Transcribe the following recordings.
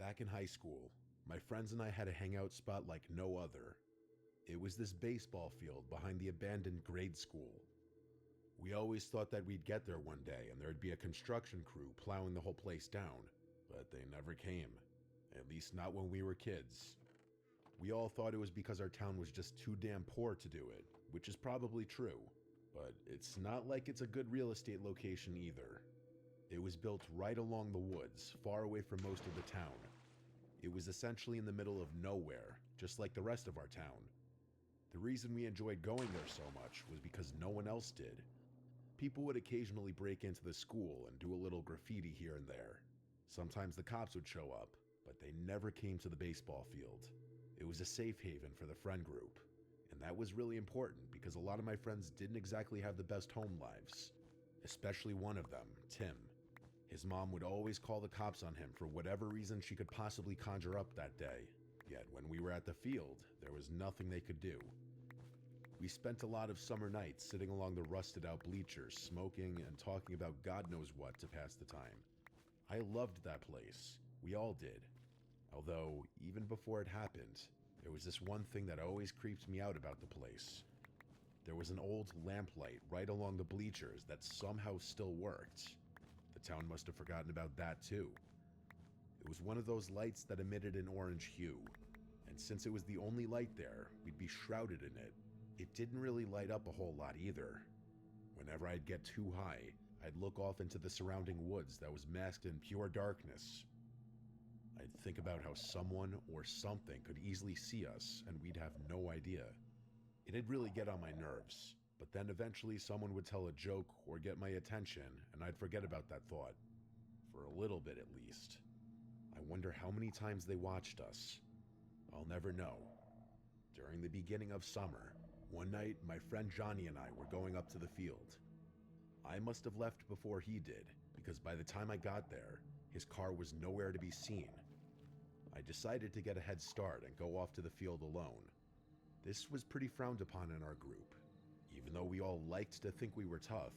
Back in high school, my friends and I had a hangout spot like no other. It was this baseball field behind the abandoned grade school. We always thought that we'd get there one day and there'd be a construction crew plowing the whole place down, but they never came. At least not when we were kids. We all thought it was because our town was just too damn poor to do it, which is probably true, but it's not like it's a good real estate location either. It was built right along the woods, far away from most of the town. It was essentially in the middle of nowhere, just like the rest of our town. The reason we enjoyed going there so much was because no one else did. People would occasionally break into the school and do a little graffiti here and there. Sometimes the cops would show up, but they never came to the baseball field. It was a safe haven for the friend group, and that was really important because a lot of my friends didn't exactly have the best home lives, especially one of them, Tim. His mom would always call the cops on him for whatever reason she could possibly conjure up that day. Yet when we were at the field, there was nothing they could do. We spent a lot of summer nights sitting along the rusted out bleachers, smoking and talking about God knows what to pass the time. I loved that place. We all did. Although, even before it happened, there was this one thing that always creeped me out about the place. There was an old lamplight right along the bleachers that somehow still worked. The town must have forgotten about that too. It was one of those lights that emitted an orange hue, and since it was the only light there, we'd be shrouded in it. It didn't really light up a whole lot either. Whenever I'd get too high, I'd look off into the surrounding woods that was masked in pure darkness. I'd think about how someone or something could easily see us and we'd have no idea. It'd really get on my nerves, but then eventually someone would tell a joke or get my attention and I'd forget about that thought. For a little bit at least. I wonder how many times they watched us. I'll never know. During the beginning of summer, one night my friend Johnny and I were going up to the field. I must have left before he did, because by the time I got there, his car was nowhere to be seen. I decided to get a head start and go off to the field alone. This was pretty frowned upon in our group. Even though we all liked to think we were tough,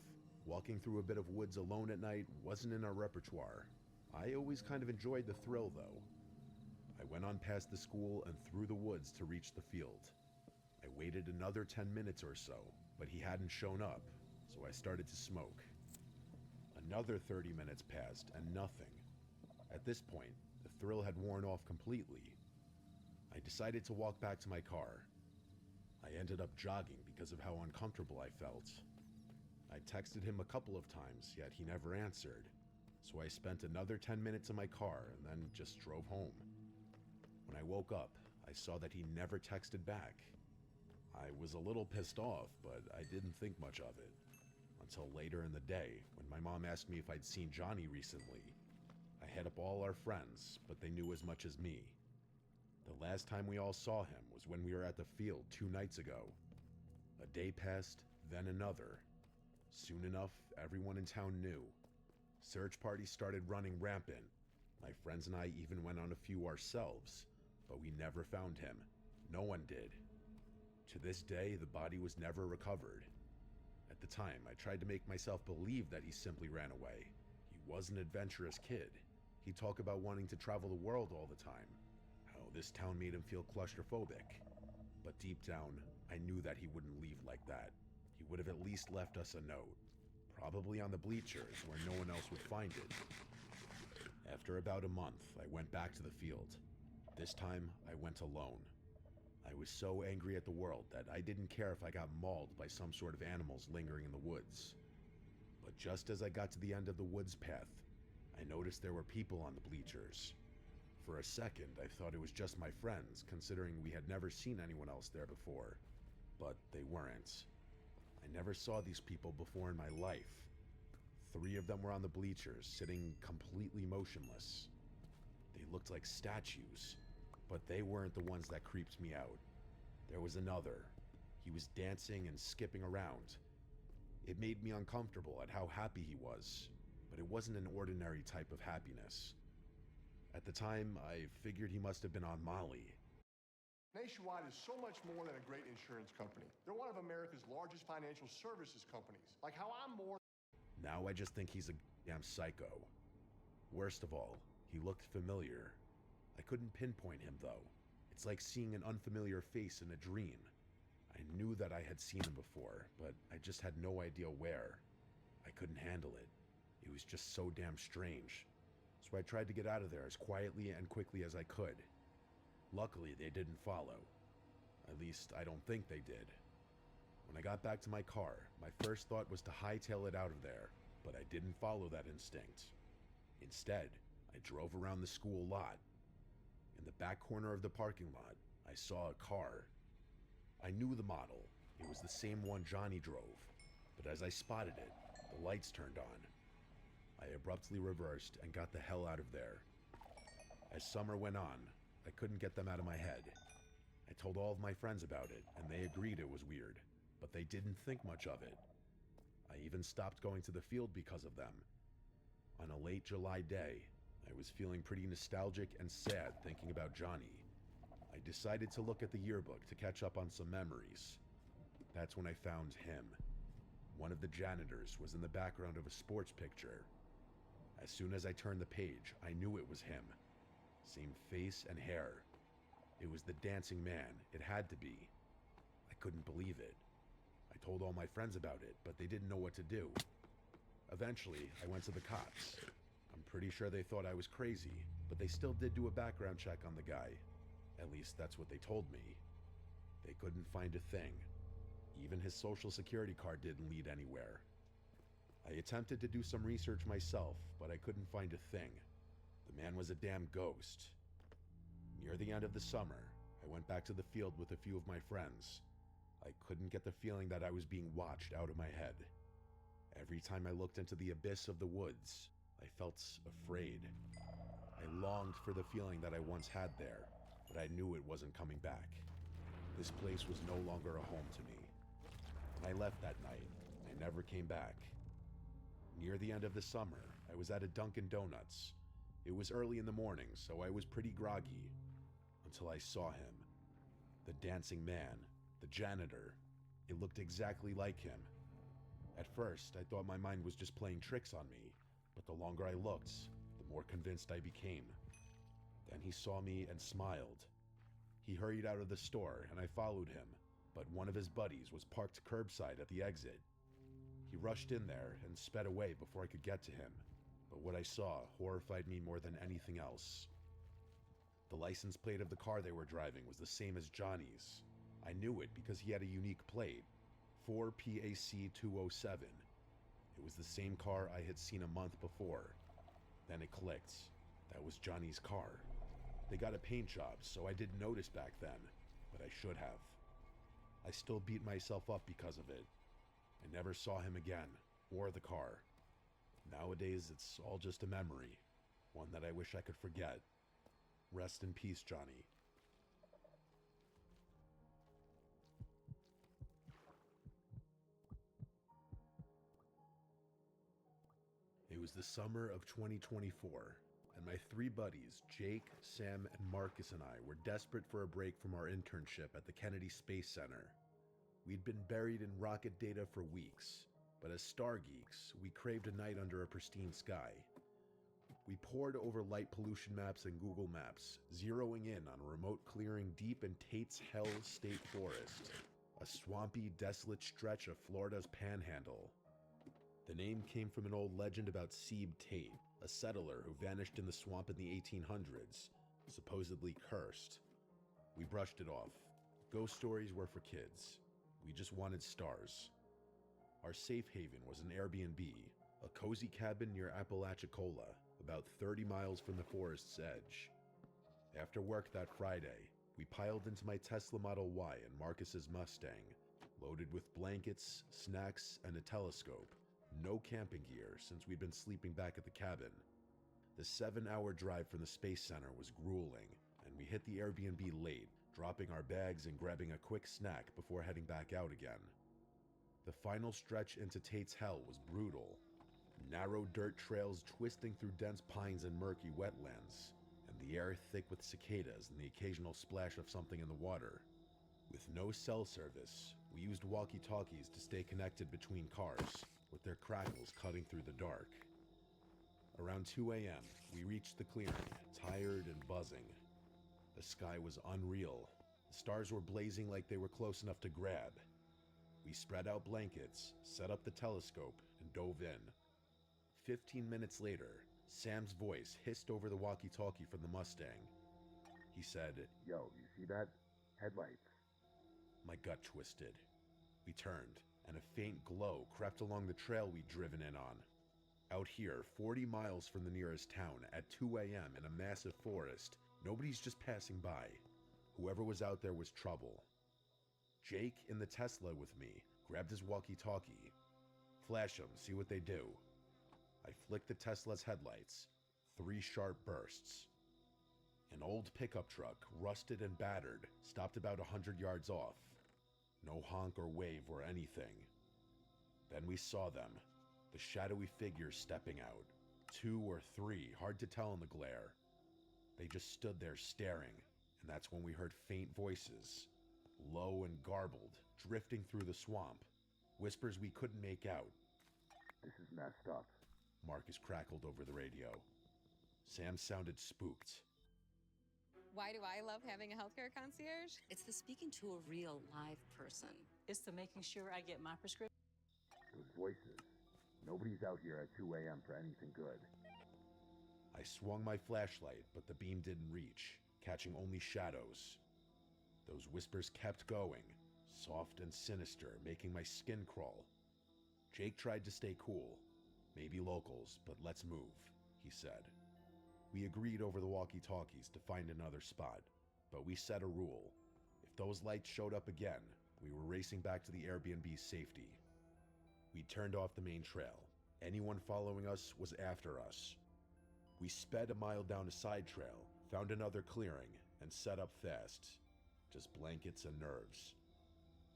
walking through a bit of woods alone at night wasn't in our repertoire. I always kind of enjoyed the thrill though. I went on past the school and through the woods to reach the field. I waited another 10 minutes or so, but he hadn't shown up, so I started to smoke. Another 30 minutes passed and nothing. At this point, the thrill had worn off completely. I decided to walk back to my car. I ended up jogging because of how uncomfortable I felt. I texted him a couple of times, yet he never answered, so I spent another 10 minutes in my car and then just drove home. When I woke up, I saw that he never texted back. I was a little pissed off, but I didn't think much of it. Until later in the day, when my mom asked me if I'd seen Johnny recently. I hit up all our friends, but they knew as much as me. The last time we all saw him was when we were at the field 2 nights ago. A day passed, then another. Soon enough, everyone in town knew. Search parties started running rampant. My friends and I even went on a few ourselves, but we never found him. No one did. To this day, the body was never recovered. At the time, I tried to make myself believe that he simply ran away. He was an adventurous kid. He'd talk about wanting to travel the world all the time, how this town made him feel claustrophobic. But deep down, I knew that he wouldn't leave like that. He would have at least left us a note, probably on the bleachers where no one else would find it. After about a month, I went back to the field. This time, I went alone. I was so angry at the world that I didn't care if I got mauled by some sort of animals lingering in the woods. But just as I got to the end of the woods path, I noticed there were people on the bleachers. For a second, I thought it was just my friends, considering we had never seen anyone else there before. But they weren't. I never saw these people before in my life. 3 of them were on the bleachers, sitting completely motionless. They looked like statues. But they weren't the ones that creeped me out. There was another. He was dancing and skipping around. It made me uncomfortable at how happy he was, but it wasn't an ordinary type of happiness. At the time, I figured he must have been on Molly. Nationwide is so much more than a great insurance company. They're one of America's largest financial services companies. Like how I'm more. Now I just think he's a damn psycho. Worst of all, he looked familiar. I couldn't pinpoint him though. It's like seeing an unfamiliar face in a dream. I knew that I had seen him before, but I just had no idea where. I couldn't handle it. It was just so damn strange. So I tried to get out of there as quietly and quickly as I could. Luckily, they didn't follow. At least, I don't think they did. When I got back to my car, my first thought was to hightail it out of there, but I didn't follow that instinct. Instead, I drove around the school lot. In the back corner of the parking lot, I saw a car. I knew the model. It was the same one Johnny drove, but as I spotted it, the lights turned on. I abruptly reversed and got the hell out of there. As summer went on, I couldn't get them out of my head. I told all of my friends about it, and they agreed it was weird, but they didn't think much of it. I even stopped going to the field because of them. On a late July day, I was feeling pretty nostalgic and sad thinking about Johnny. I decided to look at the yearbook to catch up on some memories. That's when I found him. One of the janitors was in the background of a sports picture. As soon as I turned the page, I knew it was him. Same face and hair. It was the dancing man. It had to be. I couldn't believe it. I told all my friends about it, but they didn't know what to do. Eventually, I went to the cops. I'm pretty sure they thought I was crazy, but they still did do a background check on the guy. At least that's what they told me. They couldn't find a thing. Even his social security card didn't lead anywhere. I attempted to do some research myself, but I couldn't find a thing. The man was a damn ghost. Near the end of the summer, I went back to the field with a few of my friends. I couldn't get the feeling that I was being watched out of my head. Every time I looked into the abyss of the woods, I felt afraid. I longed for the feeling that I once had there, but I knew it wasn't coming back. This place was no longer a home to me. When I left that night, I never came back. Near the end of the summer, I was at a Dunkin' Donuts. It was early in the morning, so I was pretty groggy, until I saw him. The dancing man, the janitor. It looked exactly like him. At first, I thought my mind was just playing tricks on me, but the longer I looked, the more convinced I became. Then he saw me and smiled. He hurried out of the store, and I followed him, but one of his buddies was parked curbside at the exit. He rushed in there and sped away before I could get to him, but what I saw horrified me more than anything else. The license plate of the car they were driving was the same as Johnny's. I knew it because he had a unique plate, 4PAC207. It was the same car I had seen a month before. Then it clicked. That was Johnny's car. They got a paint job, so I didn't notice back then, but I should have. I still beat myself up because of it. I never saw him again, or the car. Nowadays, it's all just a memory, one that I wish I could forget. Rest in peace, Johnny. It was the summer of 2024, and my three buddies, Jake, Sam, and Marcus and I were desperate for a break from our internship at the Kennedy Space Center. We'd been buried in rocket data for weeks, but as star geeks, we craved a night under a pristine sky. We pored over light pollution maps and Google Maps, zeroing in on a remote clearing deep in Tate's Hell State Forest, a swampy, desolate stretch of Florida's Panhandle. The name came from an old legend about Sebe Tate, a settler who vanished in the swamp in the 1800s, supposedly cursed. We brushed it off. Ghost stories were for kids. We just wanted stars. Our safe haven was an Airbnb, a cozy cabin near Apalachicola, about 30 miles from the forest's edge. After work that Friday, we piled into my Tesla Model Y and Marcus's Mustang, loaded with blankets, snacks, and a telescope. No camping gear since we'd been sleeping back at the cabin. The 7-hour drive from the Space Center was grueling, and we hit the Airbnb late, dropping our bags and grabbing a quick snack before heading back out again. The final stretch into Tate's Hell was brutal. Narrow dirt trails twisting through dense pines and murky wetlands, and the air thick with cicadas and the occasional splash of something in the water. With no cell service, we used walkie-talkies to stay connected between cars, with their crackles cutting through the dark. Around 2 a.m., we reached the clearing, tired and buzzing. The sky was unreal. The stars were blazing like they were close enough to grab. We spread out blankets, set up the telescope, and dove in. 15 minutes later, Sam's voice hissed over the walkie-talkie from the Mustang. He said, "Yo, you see that? Headlights." My gut twisted. We turned, and a faint glow crept along the trail we'd driven in on. Out here, 40 miles from the nearest town, at 2 a.m. in a massive forest, nobody's just passing by. Whoever was out there was trouble. Jake, in the Tesla with me, grabbed his walkie-talkie. "Flash them, see what they do." I flicked the Tesla's headlights. 3 sharp bursts. An old pickup truck, rusted and battered, stopped about 100 yards off. No honk or wave or anything. Then we saw them, the shadowy figures stepping out. 2 or 3, hard to tell in the glare. They just stood there staring, and that's when we heard faint voices, low and garbled, drifting through the swamp. Whispers we couldn't make out. "This is messed up," Marcus crackled over the radio. Sam sounded spooked. Why do I love having a healthcare concierge? It's the speaking to a real live person. It's the making sure I get my prescription. "Those voices. Nobody's out here at 2 a.m. for anything good." I swung my flashlight, but the beam didn't reach, catching only shadows. Those whispers kept going, soft and sinister, making my skin crawl. Jake tried to stay cool. "Maybe locals, but let's move," he said. We agreed over the walkie-talkies to find another spot, but we set a rule. If those lights showed up again, we were racing back to the Airbnb's safety. We turned off the main trail. Anyone following us was after us. We sped a mile down a side trail, found another clearing, and set up fast. Just blankets and nerves.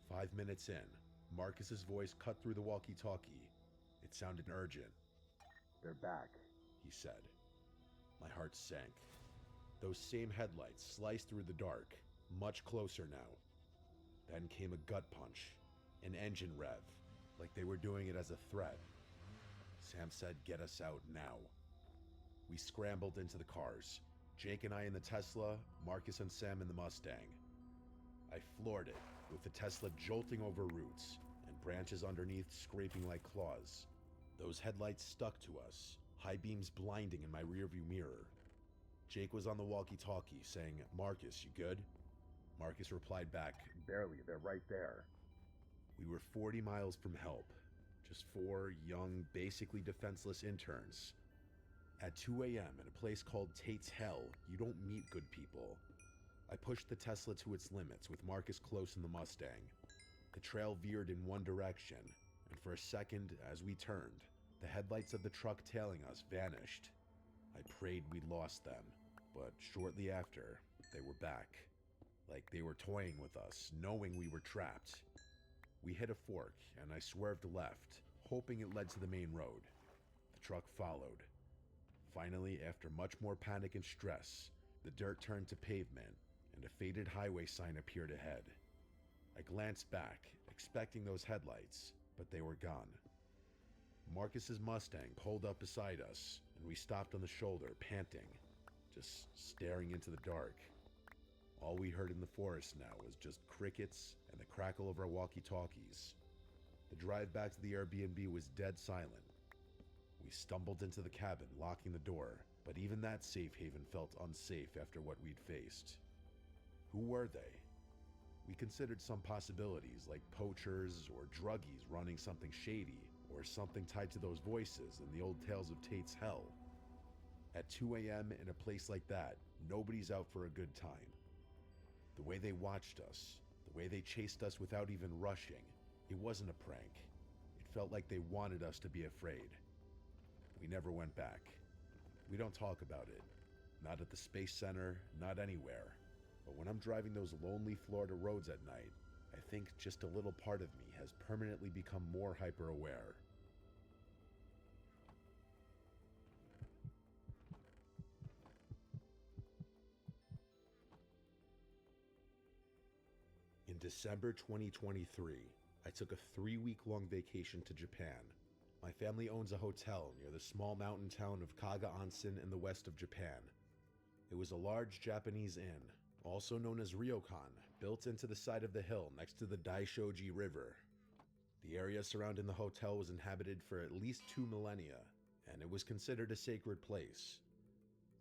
5 minutes in, Marcus's voice cut through the walkie-talkie. It sounded urgent. "They're back," he said. My heart sank. Those same headlights sliced through the dark, much closer now. Then came a gut punch, an engine rev, like they were doing it as a threat. Sam said, "Get us out now." We scrambled into the cars, Jake and I in the Tesla, Marcus and Sam in the Mustang. I floored it, with the Tesla jolting over roots, and branches underneath scraping like claws. Those headlights stuck to us, high beams blinding in my rearview mirror. Jake was on the walkie-talkie saying, "Marcus, you good?" Marcus replied back, "Barely, they're right there." We were 40 miles from help, just 4 young, basically defenseless interns. At 2 a.m. in a place called Tate's Hell, you don't meet good people. I pushed the Tesla to its limits with Marcus close in the Mustang. The trail veered in one direction, and for a second, as we turned, the headlights of the truck tailing us vanished. I prayed we'd lost them, but shortly after, they were back. Like they were toying with us, knowing we were trapped. We hit a fork, and I swerved left, hoping it led to the main road. The truck followed. Finally, after much more panic and stress, the dirt turned to pavement, and a faded highway sign appeared ahead. I glanced back, expecting those headlights, but they were gone. Marcus's Mustang pulled up beside us, and we stopped on the shoulder, panting, just staring into the dark. All we heard in the forest now was just crickets and the crackle of our walkie-talkies. The drive back to the Airbnb was dead silent. We stumbled into the cabin, locking the door, but even that safe haven felt unsafe after what we'd faced. Who were they? We considered some possibilities, like poachers or druggies running something shady, or something tied to those voices in the old tales of Tate's Hell. At 2 a.m. in a place like that, nobody's out for a good time. The way they watched us, the way they chased us without even rushing, it wasn't a prank. It felt like they wanted us to be afraid. We never went back. We don't talk about it. Not at the Space Center, not anywhere. But when I'm driving those lonely Florida roads at night, I think just a little part of me has permanently become more hyper-aware. In December 2023, I took a 3-week-long vacation to Japan. My family owns a hotel near the small mountain town of Kaga Onsen in the west of Japan. It was a large Japanese inn, also known as Ryokan, built into the side of the hill next to the Daishoji River. The area surrounding the hotel was inhabited for at least 2 millennia, and it was considered a sacred place.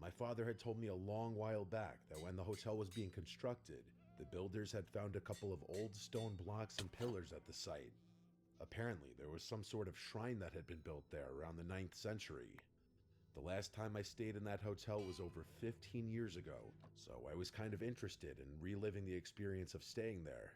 My father had told me a long while back that when the hotel was being constructed, the builders had found a couple of old stone blocks and pillars at the site. Apparently, there was some sort of shrine that had been built there around the 9th century. The last time I stayed in that hotel was over 15 years ago, so I was kind of interested in reliving the experience of staying there.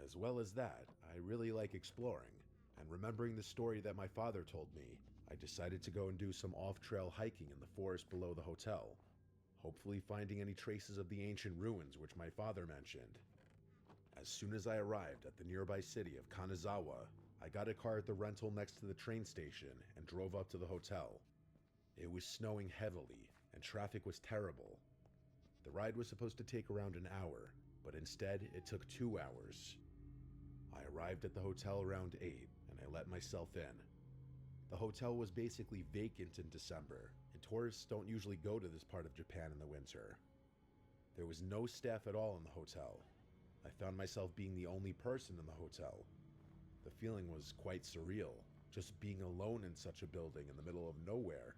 As well as that, I really like exploring, and remembering the story that my father told me, I decided to go and do some off-trail hiking in the forest below the hotel, hopefully finding any traces of the ancient ruins which my father mentioned. As soon as I arrived at the nearby city of Kanazawa, I got a car at the rental next to the train station and drove up to the hotel. It was snowing heavily, and traffic was terrible. The ride was supposed to take around an hour, but instead it took 2 hours. I arrived at the hotel around 8, and I let myself in. The hotel was basically vacant in December, and tourists don't usually go to this part of Japan in the winter. There was no staff at all in the hotel. I found myself being the only person in the hotel. The feeling was quite surreal, just being alone in such a building in the middle of nowhere.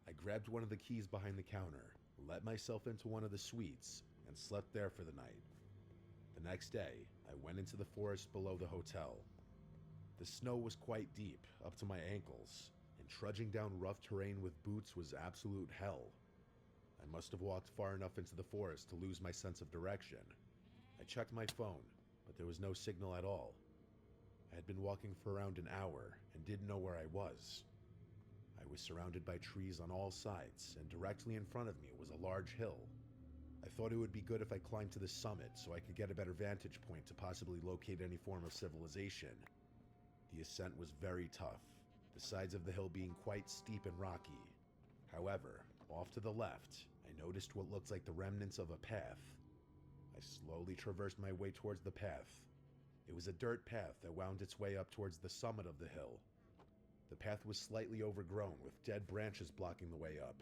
I grabbed one of the keys behind the counter, let myself into one of the suites, and slept there for the night. The next day, I went into the forest below the hotel. The snow was quite deep, up to my ankles, and trudging down rough terrain with boots was absolute hell. I must have walked far enough into the forest to lose my sense of direction. I checked my phone, but there was no signal at all. I had been walking for around an hour and didn't know where I was. I was surrounded by trees on all sides, and directly in front of me was a large hill. I thought it would be good if I climbed to the summit so I could get a better vantage point to possibly locate any form of civilization. The ascent was very tough, the sides of the hill being quite steep and rocky. However, off to the left, I noticed what looked like the remnants of a path. I slowly traversed my way towards the path. It was a dirt path that wound its way up towards the summit of the hill. The path was slightly overgrown with dead branches blocking the way up,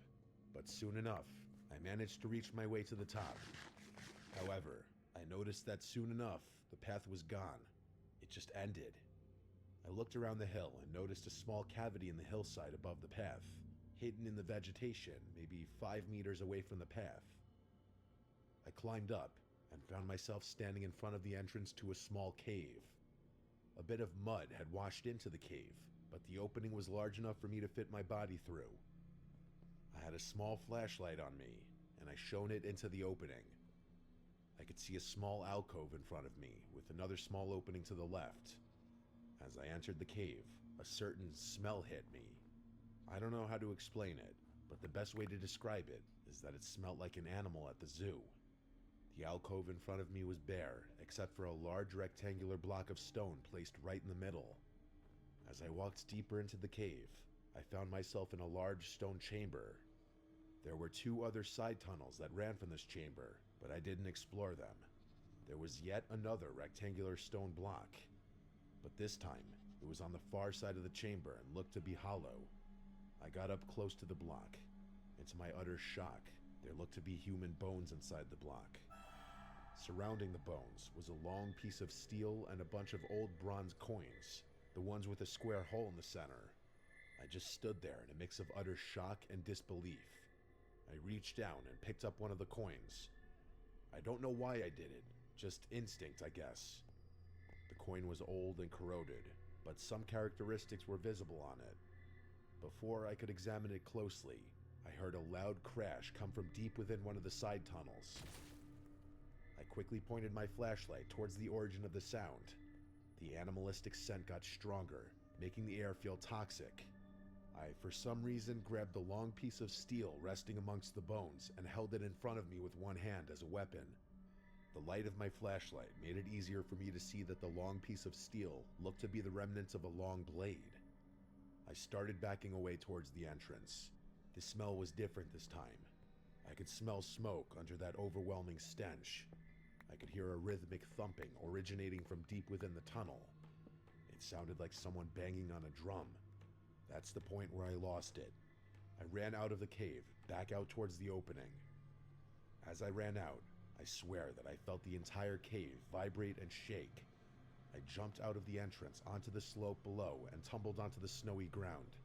but soon enough, I managed to reach my way to the top. However, I noticed that soon enough, the path was gone. It just ended. I looked around the hill and noticed a small cavity in the hillside above the path, hidden in the vegetation, maybe 5 meters away from the path. I climbed up and found myself standing in front of the entrance to a small cave. A bit of mud had washed into the cave, but the opening was large enough for me to fit my body through. I had a small flashlight on me, and I shone it into the opening. I could see a small alcove in front of me, with another small opening to the left. As I entered the cave, a certain smell hit me. I don't know how to explain it, but the best way to describe it is that it smelled like an animal at the zoo. The alcove in front of me was bare, except for a large rectangular block of stone placed right in the middle. As I walked deeper into the cave, I found myself in a large stone chamber. There were 2 other side tunnels that ran from this chamber, but I didn't explore them. There was yet another rectangular stone block, but this time it was on the far side of the chamber and looked to be hollow. I got up close to the block, and to my utter shock, there looked to be human bones inside the block. Surrounding the bones was a long piece of steel and a bunch of old bronze coins, the ones with a square hole in the center. I just stood there in a mix of utter shock and disbelief. I reached down and picked up one of the coins. I don't know why I did it, just instinct, I guess. The coin was old and corroded, but some characteristics were visible on it. Before I could examine it closely, I heard a loud crash come from deep within one of the side tunnels. I quickly pointed my flashlight towards the origin of the sound. The animalistic scent got stronger, making the air feel toxic. I, for some reason, grabbed the long piece of steel resting amongst the bones and held it in front of me with one hand as a weapon. The light of my flashlight made it easier for me to see that the long piece of steel looked to be the remnants of a long blade. I started backing away towards the entrance. The smell was different this time. I could smell smoke under that overwhelming stench. I could hear a rhythmic thumping originating from deep within the tunnel. It sounded like someone banging on a drum. That's the point where I lost it. I ran out of the cave, back out towards the opening. As I ran out, I swear that I felt the entire cave vibrate and shake. I jumped out of the entrance onto the slope below and tumbled onto the snowy ground.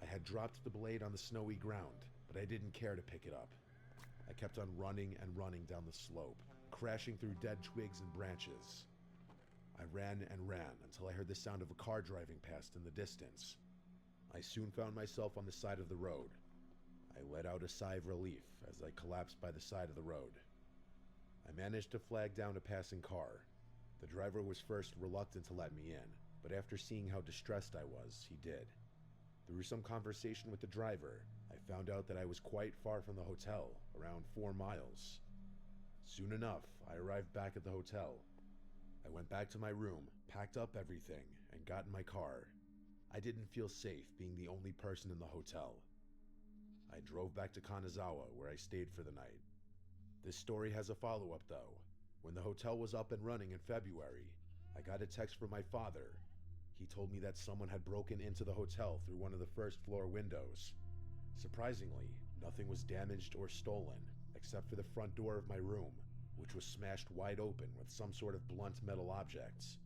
I had dropped the blade on the snowy ground, but I didn't care to pick it up. I kept on running and running down the slope, crashing through dead twigs and branches. I ran and ran until I heard the sound of a car driving past in the distance. I soon found myself on the side of the road. I let out a sigh of relief as I collapsed by the side of the road. I managed to flag down a passing car. The driver was first reluctant to let me in, but after seeing how distressed I was, he did. Through some conversation with the driver, I found out that I was quite far from the hotel, around 4 miles. Soon enough, I arrived back at the hotel. I went back to my room, packed up everything, and got in my car. I didn't feel safe being the only person in the hotel. I drove back to Kanazawa, where I stayed for the night. This story has a follow-up, though. When the hotel was up and running in February, I got a text from my father. He told me that someone had broken into the hotel through one of the first-floor windows. Surprisingly, nothing was damaged or stolen, except for the front door of my room, which was smashed wide open with some sort of blunt metal objects.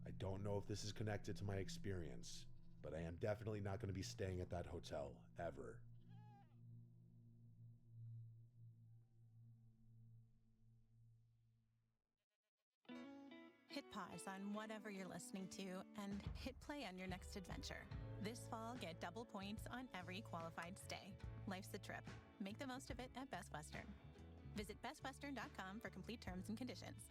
I don't know if this is connected to my experience, but I am definitely not going to be staying at that hotel, ever. Hit pause on whatever you're listening to and hit play on your next adventure. This fall, get double points on every qualified stay. Life's a trip. Make the most of it at Best Western. Visit bestwestern.com for complete terms and conditions.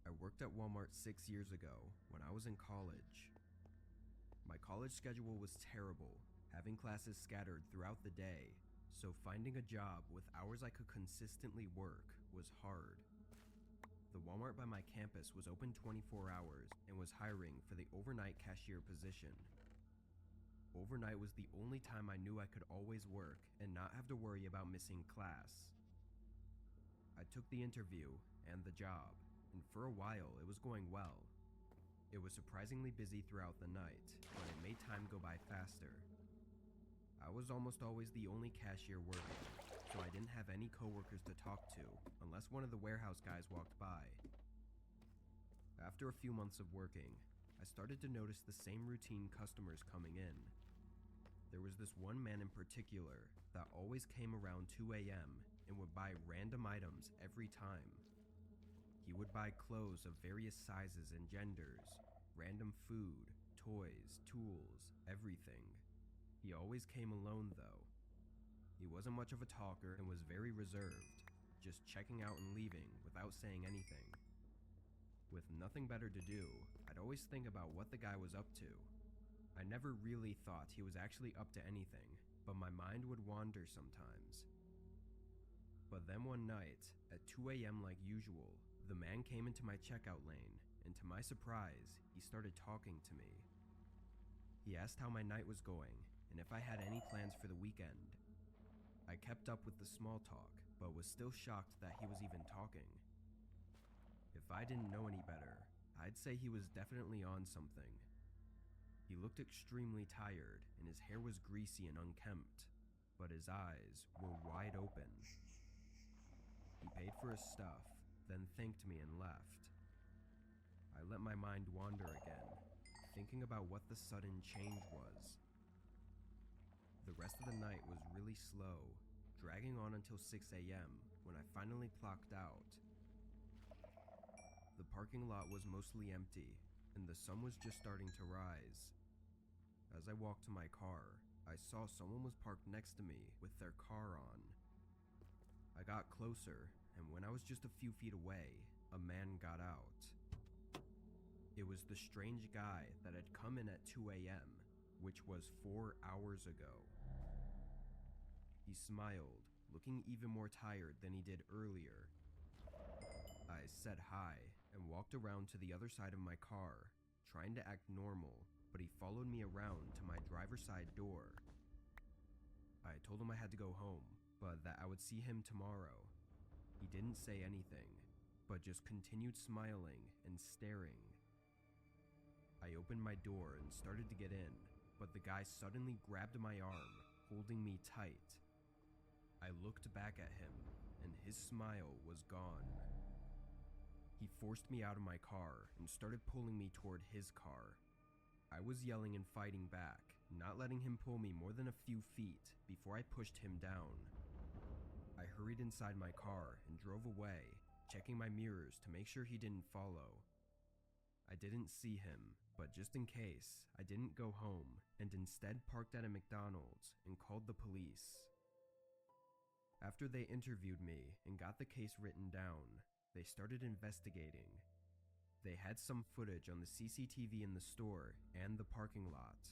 I worked at Walmart 6 years ago when I was in college. My college schedule was terrible, having classes scattered throughout the day, so finding a job with hours I could consistently work was hard. The Walmart by my campus was open 24 hours and was hiring for the overnight cashier position. Overnight was the only time I knew I could always work and not have to worry about missing class. I took the interview and the job, and for a while it was going well. It was surprisingly busy throughout the night, but it made time go by faster. I was almost always the only cashier working, so I didn't have any coworkers to talk to unless one of the warehouse guys walked by. After a few months of working, I started to notice the same routine customers coming in. There was this one man in particular that always came around 2 a.m. and would buy random items every time. He would buy clothes of various sizes and genders, random food, toys, tools, everything. He always came alone though. He wasn't much of a talker and was very reserved, just checking out and leaving without saying anything. With nothing better to do, I'd always think about what the guy was up to. I never really thought he was actually up to anything, but my mind would wander sometimes. But then one night, at 2 a.m. like usual, the man came into my checkout lane, and to my surprise, he started talking to me. He asked how my night was going, and if I had any plans for the weekend. I kept up with the small talk, but was still shocked that he was even talking. If I didn't know any better, I'd say he was definitely on something. He looked extremely tired, and his hair was greasy and unkempt, but his eyes were wide open. He paid for his stuff, then thanked me and left. I let my mind wander again, thinking about what the sudden change was. The rest of the night was really slow, dragging on until 6 a.m. when I finally clocked out. The parking lot was mostly empty, and the sun was just starting to rise. As I walked to my car, I saw someone was parked next to me with their car on. I got closer, and when I was just a few feet away, a man got out. It was the strange guy that had come in at 2 a.m., which was 4 hours ago. He smiled, looking even more tired than he did earlier. I said hi and walked around to the other side of my car, trying to act normal, but he followed me around to my driver's side door. I told him I had to go home, but that I would see him tomorrow. He didn't say anything, but just continued smiling and staring. I opened my door and started to get in, but the guy suddenly grabbed my arm, holding me tight. I looked back at him, and his smile was gone. He forced me out of my car and started pulling me toward his car. I was yelling and fighting back, not letting him pull me more than a few feet before I pushed him down. I hurried inside my car and drove away, checking my mirrors to make sure he didn't follow. I didn't see him, but just in case, I didn't go home and instead parked at a McDonald's and called the police. After they interviewed me and got the case written down, they started investigating. They had some footage on the CCTV in the store and the parking lot.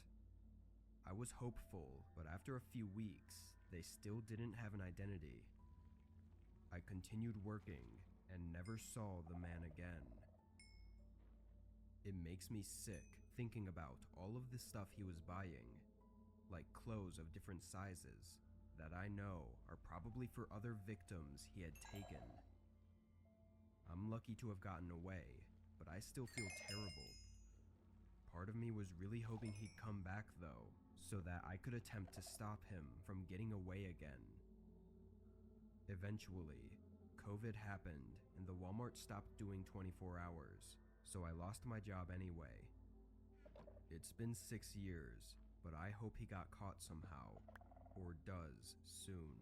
I was hopeful, but after a few weeks, they still didn't have an identity. I continued working and never saw the man again. It makes me sick thinking about all of the stuff he was buying, like clothes of different sizes that I know are probably for other victims he had taken. I'm lucky to have gotten away, but I still feel terrible. Part of me was really hoping he'd come back though, so that I could attempt to stop him from getting away again. Eventually, COVID happened and the Walmart stopped doing 24 hours, so I lost my job anyway. It's been 6 years, but I hope he got caught somehow, or does soon.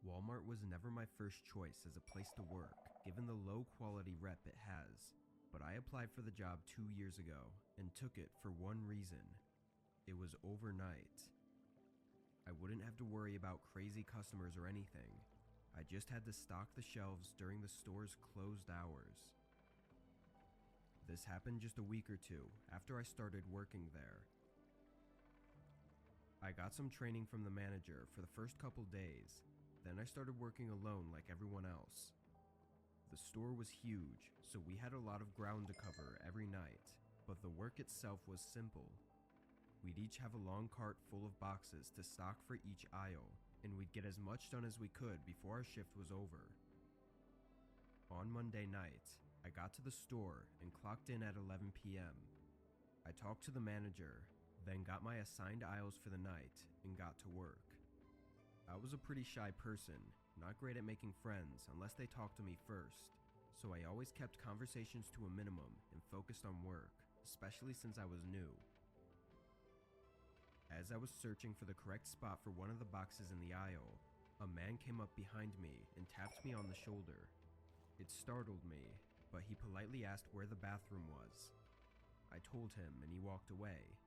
Walmart was never my first choice as a place to work, given the low quality rep it has, but I applied for the job 2 years ago and took it for one reason. It was overnight. I wouldn't have to worry about crazy customers or anything. I just had to stock the shelves during the store's closed hours. This happened just a week or two after I started working there. I got some training from the manager for the first couple days, then I started working alone like everyone else. The store was huge, so we had a lot of ground to cover every night, but the work itself was simple. We'd each have a long cart full of boxes to stock for each aisle, and we'd get as much done as we could before our shift was over. On Monday night, I got to the store and clocked in at 11 p.m. I talked to the manager, then got my assigned aisles for the night and got to work. I was a pretty shy person, not great at making friends unless they talked to me first, so I always kept conversations to a minimum and focused on work, especially since I was new. As I was searching for the correct spot for one of the boxes in the aisle, a man came up behind me and tapped me on the shoulder. It startled me, but he politely asked where the bathroom was. I told him and he walked away.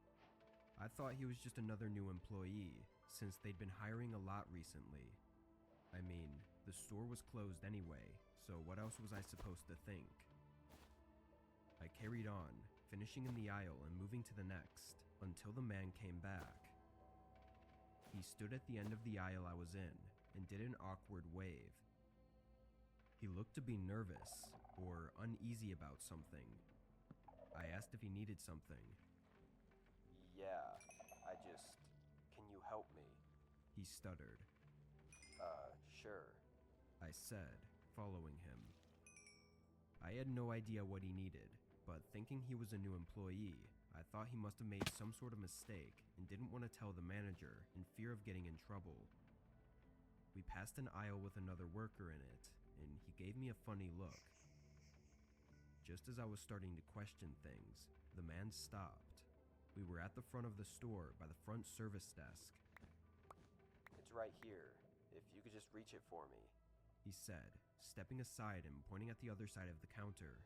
I thought he was just another new employee, since they'd been hiring a lot recently. I mean, the store was closed anyway, so what else was I supposed to think? I carried on, finishing in the aisle and moving to the next, until the man came back. He stood at the end of the aisle I was in, and did an awkward wave. He looked to be nervous, or uneasy about something. I asked if he needed something. Yeah, can you help me? He stuttered. Sure. I said, following him. I had no idea what he needed, but thinking he was a new employee, I thought he must have made some sort of mistake and didn't want to tell the manager in fear of getting in trouble. We passed an aisle with another worker in it, and he gave me a funny look. Just as I was starting to question things, the man stopped. We were at the front of the store by the front service desk. It's right here. If you could just reach it for me. He said, stepping aside and pointing at the other side of the counter.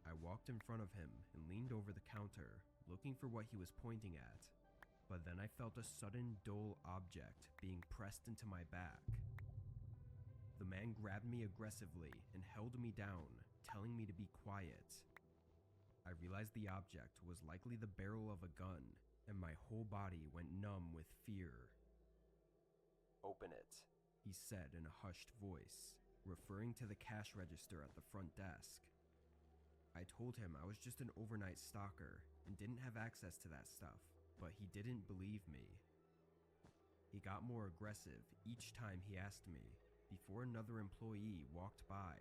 I walked in front of him and leaned over the counter, looking for what he was pointing at. But then I felt a sudden dull object being pressed into my back. The man grabbed me aggressively and held me down, telling me to be quiet. I realized the object was likely the barrel of a gun, and my whole body went numb with fear. Open it, he said in a hushed voice, referring to the cash register at the front desk. I told him I was just an overnight stalker and didn't have access to that stuff, but he didn't believe me. He got more aggressive each time he asked me, before another employee walked by.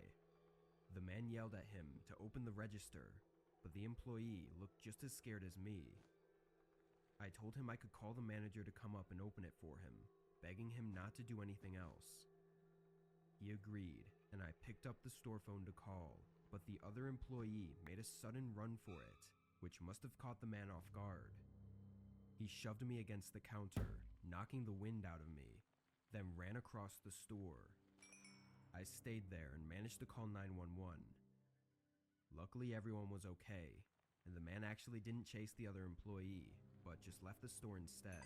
The man yelled at him to open the register, but the employee looked just as scared as me. I told him I could call the manager to come up and open it for him, begging him not to do anything else. He agreed, and I picked up the store phone to call, but the other employee made a sudden run for it, which must have caught the man off guard. He shoved me against the counter, knocking the wind out of me, then ran across the store. I stayed there and managed to call 911. Luckily, everyone was okay, and the man actually didn't chase the other employee, but just left the store instead.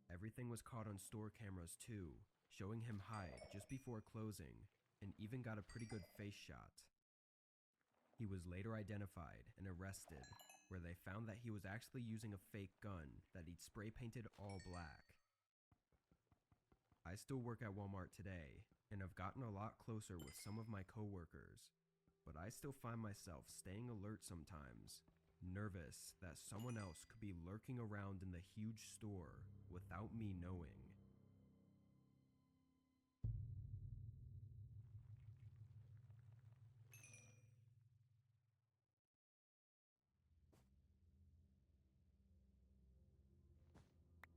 Everything was caught on store cameras too, showing him hide just before closing, and even got a pretty good face shot. He was later identified and arrested, where they found that he was actually using a fake gun that he'd spray painted all black. I still work at Walmart today, and have gotten a lot closer with some of my coworkers, but I still find myself staying alert sometimes, nervous that someone else could be lurking around in the huge store without me knowing.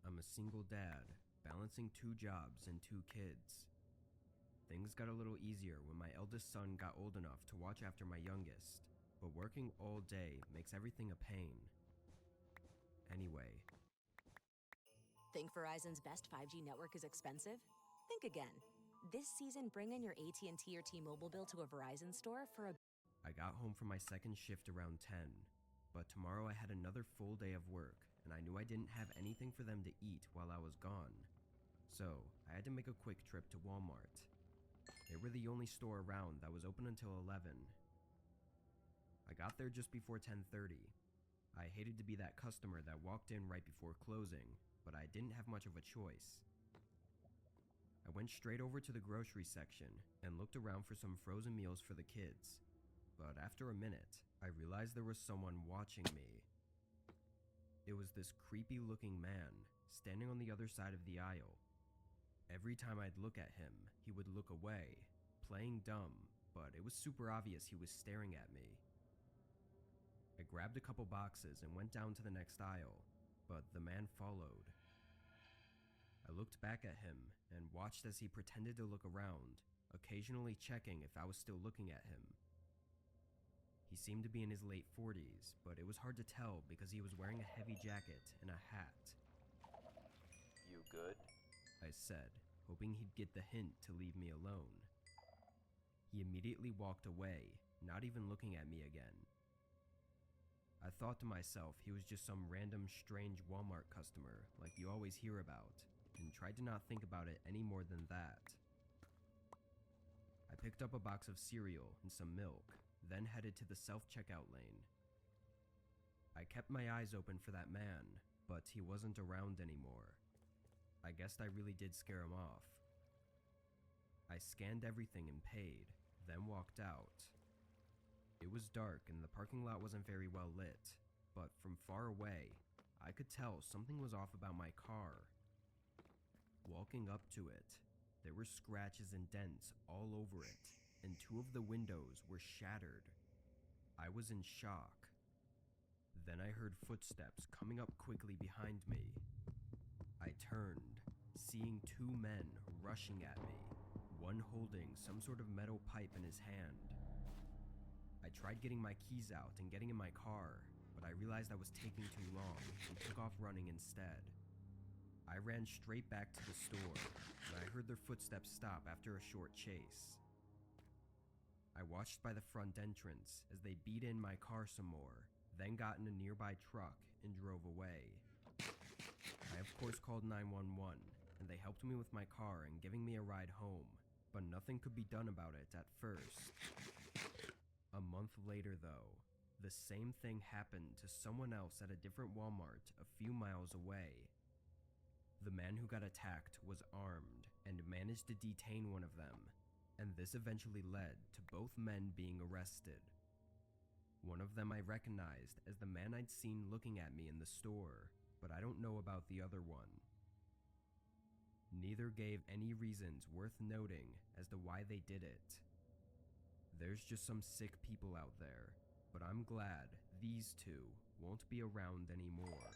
I'm a single dad, balancing 2 jobs and 2 kids. Things got a little easier when my eldest son got old enough to watch after my youngest, but working all day makes everything a pain. Anyway. Think Verizon's best 5G network is expensive? Think again. This season, bring in your AT&T or T-Mobile bill to a Verizon store for a... I got home from my second shift around 10, but tomorrow I had another full day of work, and I knew I didn't have anything for them to eat while I was gone. So, I had to make a quick trip to Walmart. They were the only store around that was open until 11. I got there just before 10:30. I hated to be that customer that walked in right before closing, but I didn't have much of a choice. I went straight over to the grocery section and looked around for some frozen meals for the kids, but after a minute, I realized there was someone watching me. It was this creepy-looking man standing on the other side of the aisle. Every time I'd look at him, he would look away, playing dumb, but it was super obvious he was staring at me. I grabbed a couple boxes and went down to the next aisle, but the man followed. I looked back at him and watched as he pretended to look around, occasionally checking if I was still looking at him. He seemed to be in his late 40s, but it was hard to tell because he was wearing a heavy jacket and a hat. You good? I said, hoping he'd get the hint to leave me alone. He immediately walked away, not even looking at me again. I thought to myself he was just some random strange Walmart customer like you always hear about, and tried to not think about it any more than that. I picked up a box of cereal and some milk, then headed to the self-checkout lane. I kept my eyes open for that man, but he wasn't around anymore. I guessed I really did scare him off. I scanned everything and paid, then walked out. It was dark and the parking lot wasn't very well lit, but from far away, I could tell something was off about my car. Walking up to it, there were scratches and dents all over it, and 2 of the windows were shattered. I was in shock. Then I heard footsteps coming up quickly behind me. I turned, seeing 2 men rushing at me, one holding some sort of metal pipe in his hand. I tried getting my keys out and getting in my car, but I realized I was taking too long and took off running instead. I ran straight back to the store, but I heard their footsteps stop after a short chase. I watched by the front entrance as they beat in my car some more, then got in a nearby truck and drove away. I of course called 911, and they helped me with my car and giving me a ride home, but nothing could be done about it at first. A month later, though, the same thing happened to someone else at a different Walmart a few miles away. The man who got attacked was armed and managed to detain one of them, and this eventually led to both men being arrested. One of them I recognized as the man I'd seen looking at me in the store, but I don't know about the other one. Neither gave any reasons worth noting as to why they did it. There's just some sick people out there, but I'm glad these two won't be around anymore.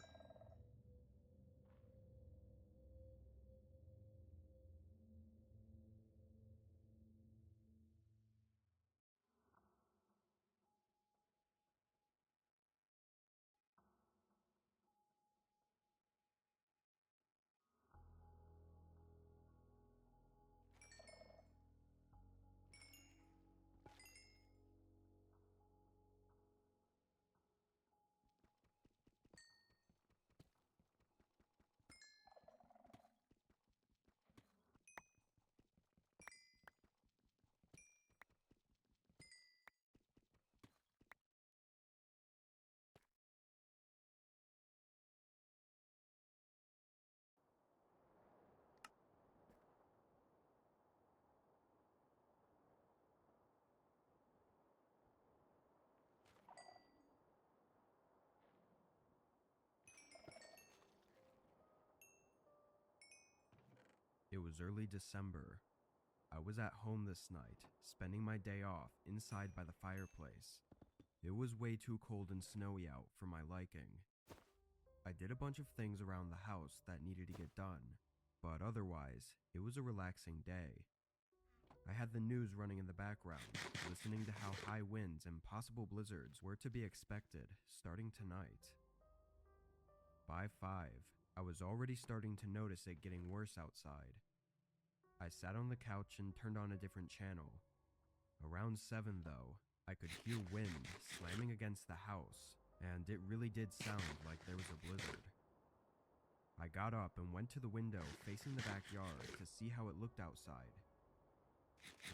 It was early December. I was at home this night, spending my day off inside by the fireplace. It was way too cold and snowy out for my liking. I did a bunch of things around the house that needed to get done, but otherwise, it was a relaxing day. I had the news running in the background, listening to how high winds and possible blizzards were to be expected starting tonight. By 5, I was already starting to notice it getting worse outside. I sat on the couch and turned on a different channel. Around 7, though, I could hear wind slamming against the house, and it really did sound like there was a blizzard. I got up and went to the window facing the backyard to see how it looked outside.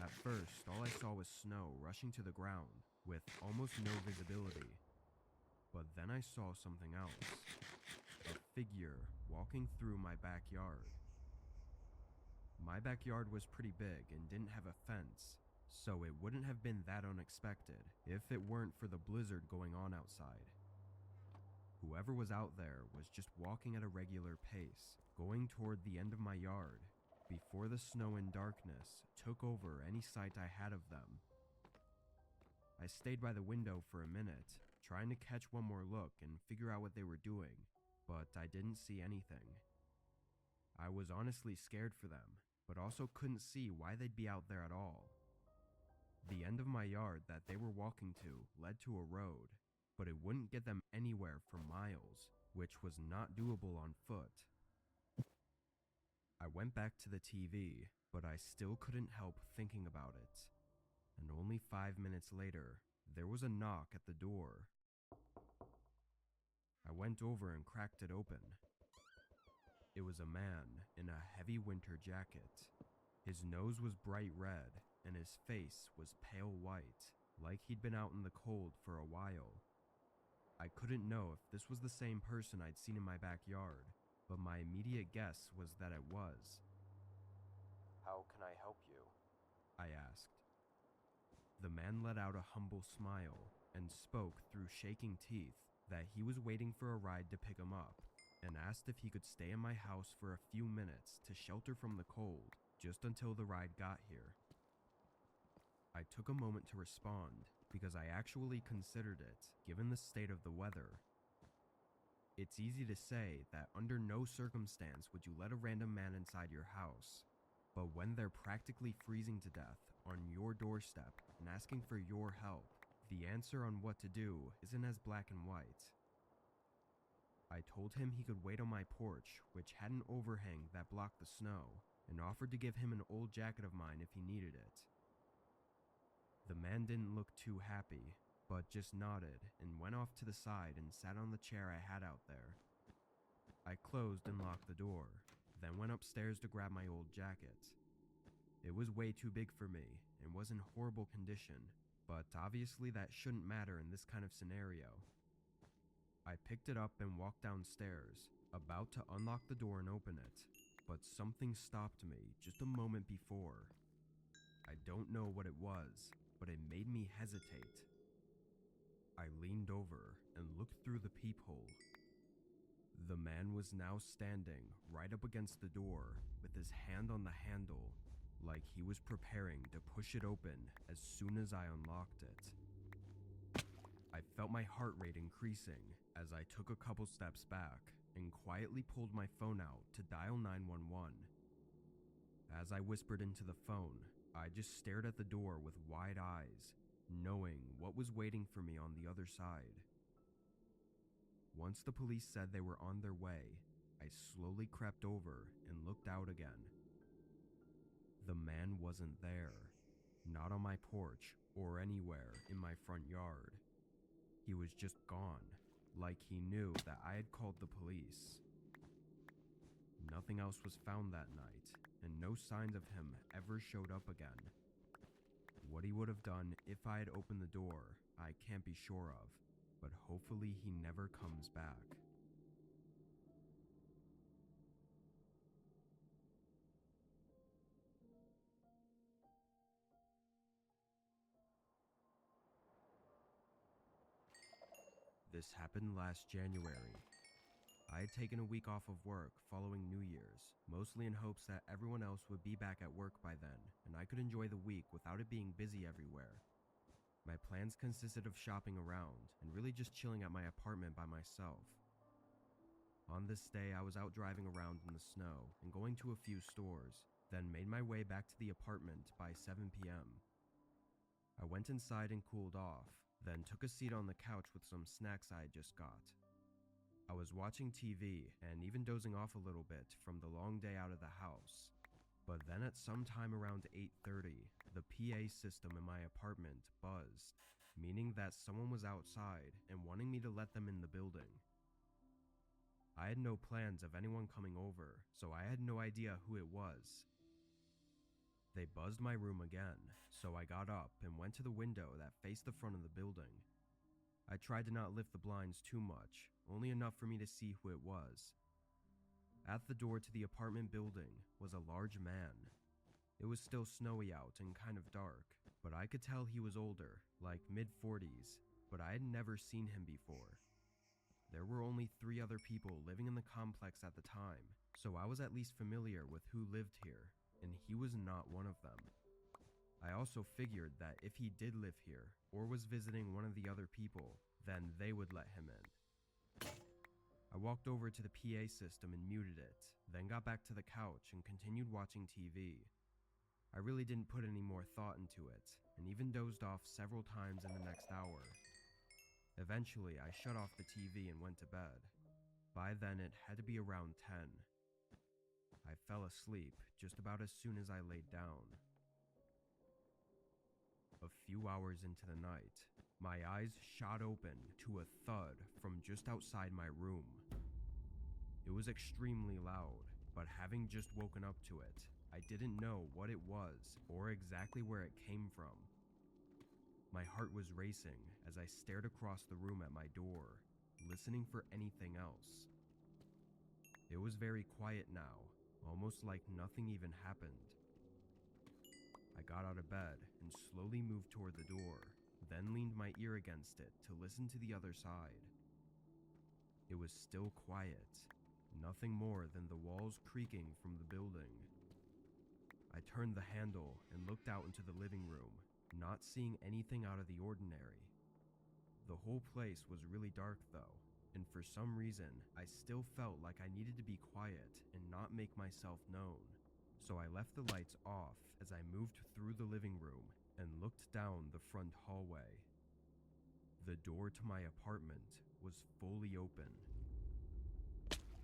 At first, all I saw was snow rushing to the ground, with almost no visibility. But then I saw something else. A figure walking through my backyard. My backyard was pretty big and didn't have a fence, so it wouldn't have been that unexpected if it weren't for the blizzard going on outside. Whoever was out there was just walking at a regular pace, going toward the end of my yard, before the snow and darkness took over any sight I had of them. I stayed by the window for a minute, trying to catch one more look and figure out what they were doing, but I didn't see anything. I was honestly scared for them, but also couldn't see why they'd be out there at all. The end of my yard that they were walking to led to a road, but it wouldn't get them anywhere for miles, which was not doable on foot. I went back to the TV, but I still couldn't help thinking about it. And only 5 minutes later, there was a knock at the door. I went over and cracked it open. It was a man in a heavy winter jacket. His nose was bright red, and his face was pale white, like he'd been out in the cold for a while. I couldn't know if this was the same person I'd seen in my backyard, but my immediate guess was that it was. How can I help you? I asked. The man let out a humble smile and spoke through shaking teeth that he was waiting for a ride to pick him up, and asked if he could stay in my house for a few minutes to shelter from the cold just until the ride got here. I took a moment to respond because I actually considered it, given the state of the weather. It's easy to say that under no circumstance would you let a random man inside your house, but when they're practically freezing to death on your doorstep and asking for your help, the answer on what to do isn't as black and white. I told him he could wait on my porch, which had an overhang that blocked the snow, and offered to give him an old jacket of mine if he needed it. The man didn't look too happy, but just nodded and went off to the side and sat on the chair I had out there. I closed and locked the door, then went upstairs to grab my old jacket. It was way too big for me and was in horrible condition, but obviously that shouldn't matter in this kind of scenario. I picked it up and walked downstairs, about to unlock the door and open it, but something stopped me just a moment before. I don't know what it was, but it made me hesitate. I leaned over and looked through the peephole. The man was now standing right up against the door with his hand on the handle, like he was preparing to push it open as soon as I unlocked it. I felt my heart rate increasing as I took a couple steps back and quietly pulled my phone out to dial 911. As I whispered into the phone, I just stared at the door with wide eyes, knowing what was waiting for me on the other side. Once the police said they were on their way, I slowly crept over and looked out again. The man wasn't there, not on my porch or anywhere in my front yard. He was just gone, like he knew that I had called the police. Nothing else was found that night, and no signs of him ever showed up again. What he would have done if I had opened the door, I can't be sure of, but hopefully he never comes back. This happened last January. I had taken a week off of work following New Year's, mostly in hopes that everyone else would be back at work by then, and I could enjoy the week without it being busy everywhere. My plans consisted of shopping around and really just chilling at my apartment by myself. On this day, I was out driving around in the snow and going to a few stores, then made my way back to the apartment by 7 p.m. I went inside and cooled off, then took a seat on the couch with some snacks I had just got. I was watching TV and even dozing off a little bit from the long day out of the house. But then at some time around 8:30, the PA system in my apartment buzzed, meaning that someone was outside and wanting me to let them in the building. I had no plans of anyone coming over, so I had no idea who it was. They buzzed my room again, so I got up and went to the window that faced the front of the building. I tried to not lift the blinds too much, only enough for me to see who it was. At the door to the apartment building was a large man. It was still snowy out and kind of dark, but I could tell he was older, like mid-40s, but I had never seen him before. There were only 3 other people living in the complex at the time, so I was at least familiar with who lived here, and he was not one of them. I also figured that if he did live here, or was visiting one of the other people, then they would let him in. I walked over to the PA system and muted it, then got back to the couch and continued watching TV. I really didn't put any more thought into it, and even dozed off several times in the next hour. Eventually, I shut off the TV and went to bed. By then, it had to be around 10. I fell asleep just about as soon as I laid down. A few hours into the night, my eyes shot open to a thud from just outside my room. It was extremely loud, but having just woken up to it, I didn't know what it was or exactly where it came from. My heart was racing as I stared across the room at my door, listening for anything else. It was very quiet now, almost like nothing even happened. I got out of bed and slowly moved toward the door, then leaned my ear against it to listen to the other side. It was still quiet, nothing more than the walls creaking from the building. I turned the handle and looked out into the living room, not seeing anything out of the ordinary. The whole place was really dark though, and for some reason I still felt like I needed to be quiet and not make myself known. So I left the lights off as I moved through the living room and looked down the front hallway. The door to my apartment was fully open.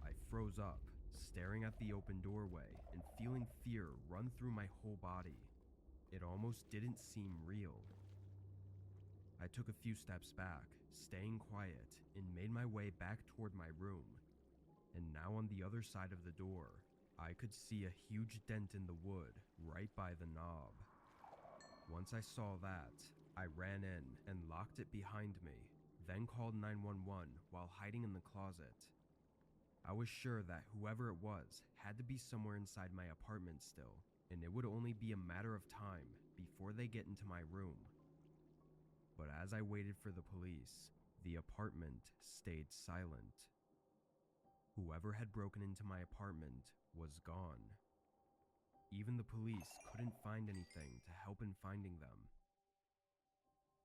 I froze up, staring at the open doorway and feeling fear run through my whole body. It almost didn't seem real. I took a few steps back, staying quiet, and made my way back toward my room. And now on the other side of the door, I could see a huge dent in the wood right by the knob. Once I saw that, I ran in and locked it behind me, then called 911 while hiding in the closet. I was sure that whoever it was had to be somewhere inside my apartment still, and it would only be a matter of time before they get into my room. But as I waited for the police, the apartment stayed silent. Whoever had broken into my apartment was gone. Even the police couldn't find anything to help in finding them.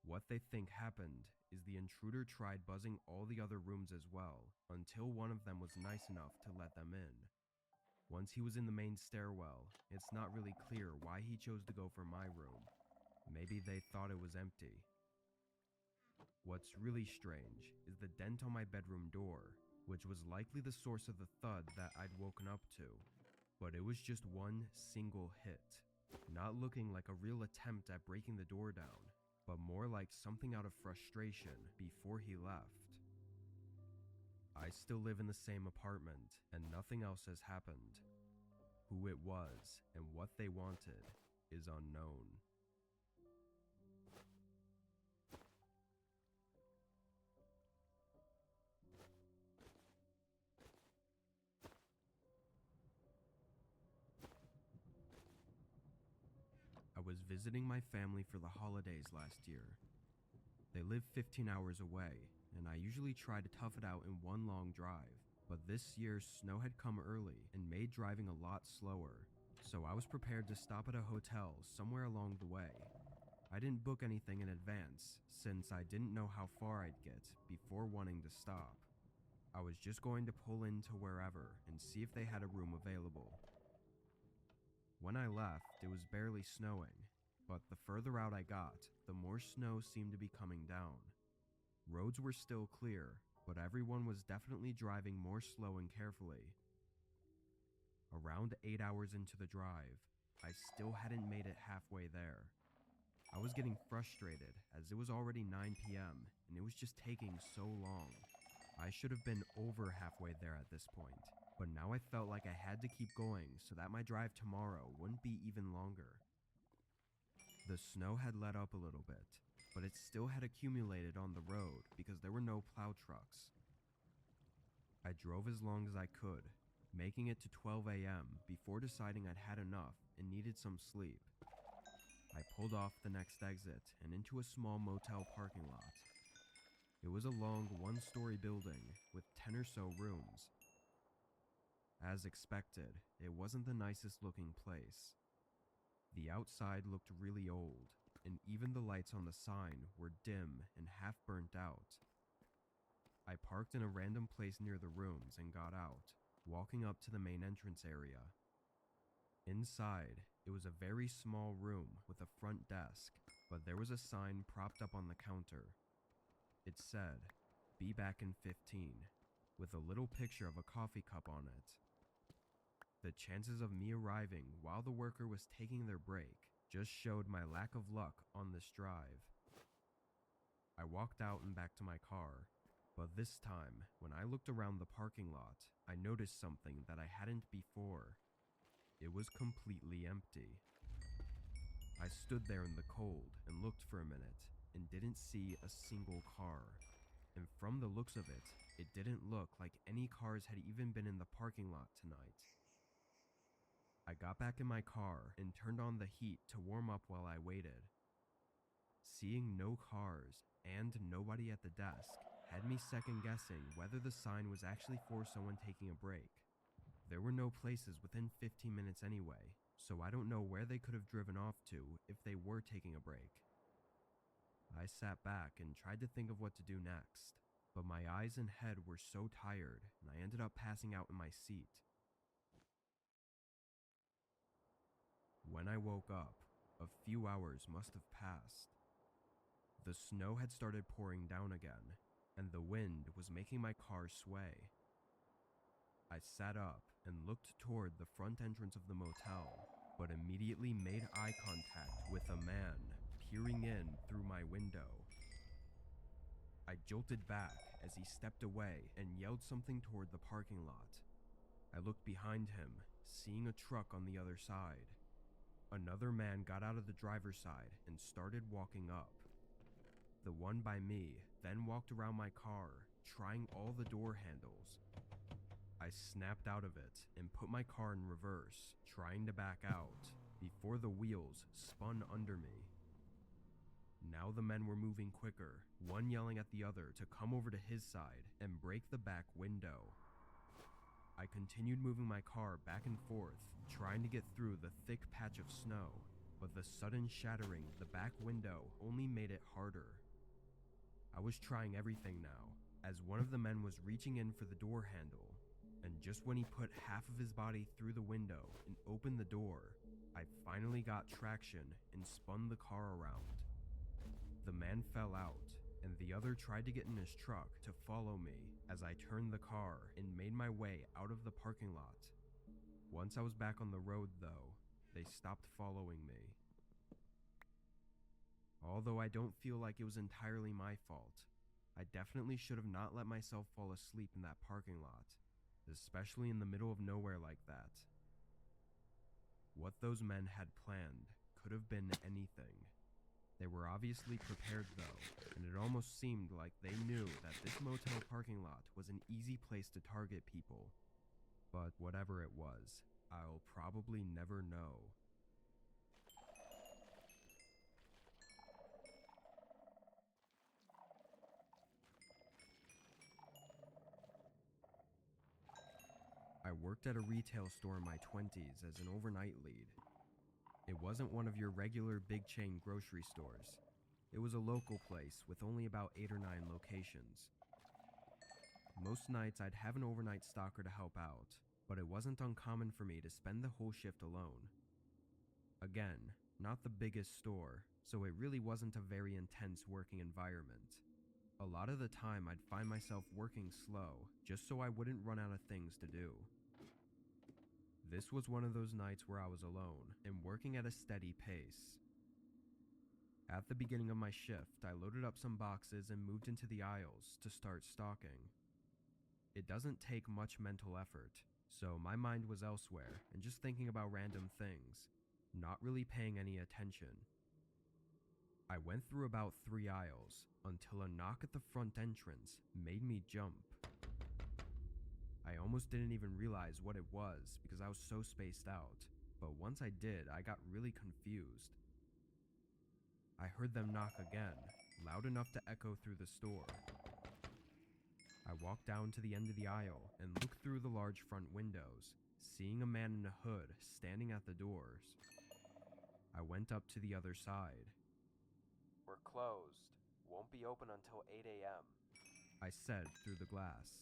What they think happened is the intruder tried buzzing all the other rooms as well, until one of them was nice enough to let them in. Once he was in the main stairwell, it's not really clear why he chose to go for my room. Maybe they thought it was empty. What's really strange is the dent on my bedroom door, which was likely the source of the thud that I'd woken up to. But it was just one single hit, not looking like a real attempt at breaking the door down, but more like something out of frustration before he left. I still live in the same apartment, and nothing else has happened. Who it was and what they wanted is unknown. I was visiting my family for the holidays last year. They live 15 hours away, and I usually try to tough it out in one long drive, but this year snow had come early and made driving a lot slower, so I was prepared to stop at a hotel somewhere along the way. I didn't book anything in advance, since I didn't know how far I'd get before wanting to stop. I was just going to pull into wherever and see if they had a room available. When I left, it was barely snowing, but the further out I got, the more snow seemed to be coming down. Roads were still clear, but everyone was definitely driving more slow and carefully. Around 8 hours into the drive, I still hadn't made it halfway there. I was getting frustrated as it was already 9 p.m. and it was just taking so long. I should have been over halfway there at this point, but now I felt like I had to keep going so that my drive tomorrow wouldn't be even longer. The snow had let up a little bit, but it still had accumulated on the road because there were no plow trucks. I drove as long as I could, making it to 12 a.m. before deciding I'd had enough and needed some sleep. I pulled off the next exit and into a small motel parking lot. It was a long one-story building with 10 or so rooms. As expected, it wasn't the nicest looking place. The outside looked really old, and even the lights on the sign were dim and half burnt out. I parked in a random place near the rooms and got out, walking up to the main entrance area. Inside, it was a very small room with a front desk, but there was a sign propped up on the counter. It said, "Be back in 15, with a little picture of a coffee cup on it. The chances of me arriving while the worker was taking their break just showed my lack of luck on this drive. I walked out and back to my car, but this time, when I looked around the parking lot, I noticed something that I hadn't before. It was completely empty. I stood there in the cold and looked for a minute and didn't see a single car. And from the looks of it, it didn't look like any cars had even been in the parking lot tonight. I got back in my car and turned on the heat to warm up while I waited. Seeing no cars and nobody at the desk had me second guessing whether the sign was actually for someone taking a break. There were no places within 15 minutes anyway, so I don't know where they could have driven off to if they were taking a break. I sat back and tried to think of what to do next, but my eyes and head were so tired and I ended up passing out in my seat. When I woke up, a few hours must have passed. The snow had started pouring down again, and the wind was making my car sway. I sat up and looked toward the front entrance of the motel, but immediately made eye contact with a man peering in through my window. I jolted back as he stepped away and yelled something toward the parking lot. I looked behind him, seeing a truck on the other side. Another man got out of the driver's side and started walking up. The one by me then walked around my car, trying all the door handles. I snapped out of it and put my car in reverse, trying to back out, before the wheels spun under me. Now the men were moving quicker, one yelling at the other to come over to his side and break the back window. I continued moving my car back and forth, trying to get through the thick patch of snow, but the sudden shattering of the back window only made it harder. I was trying everything now, as one of the men was reaching in for the door handle, and just when he put half of his body through the window and opened the door, I finally got traction and spun the car around. The man fell out, and the other tried to get in his truck to follow me as I turned the car and made my way out of the parking lot. Once I was back on the road, though, they stopped following me. Although I don't feel like it was entirely my fault, I definitely should have not let myself fall asleep in that parking lot, especially in the middle of nowhere like that. What those men had planned could have been anything. They were obviously prepared though, and it almost seemed like they knew that this motel parking lot was an easy place to target people. But whatever it was, I'll probably never know. I worked at a retail store in my 20s as an overnight lead. It wasn't one of your regular big chain grocery stores. It was a local place with only about 8 or 9 locations. Most nights I'd have an overnight stalker to help out, but it wasn't uncommon for me to spend the whole shift alone. Again, not the biggest store, so it really wasn't a very intense working environment. A lot of the time I'd find myself working slow, just so I wouldn't run out of things to do. This was one of those nights where I was alone and working at a steady pace. At the beginning of my shift, I loaded up some boxes and moved into the aisles to start stocking. It doesn't take much mental effort, so my mind was elsewhere and just thinking about random things, not really paying any attention. I went through about 3 aisles until a knock at the front entrance made me jump. I almost didn't even realize what it was because I was so spaced out, but once I did, I got really confused. I heard them knock again, loud enough to echo through the store. I walked down to the end of the aisle and looked through the large front windows, seeing a man in a hood standing at the doors. I went up to the other side. "We're closed. Won't be open until 8 a.m. I said through the glass.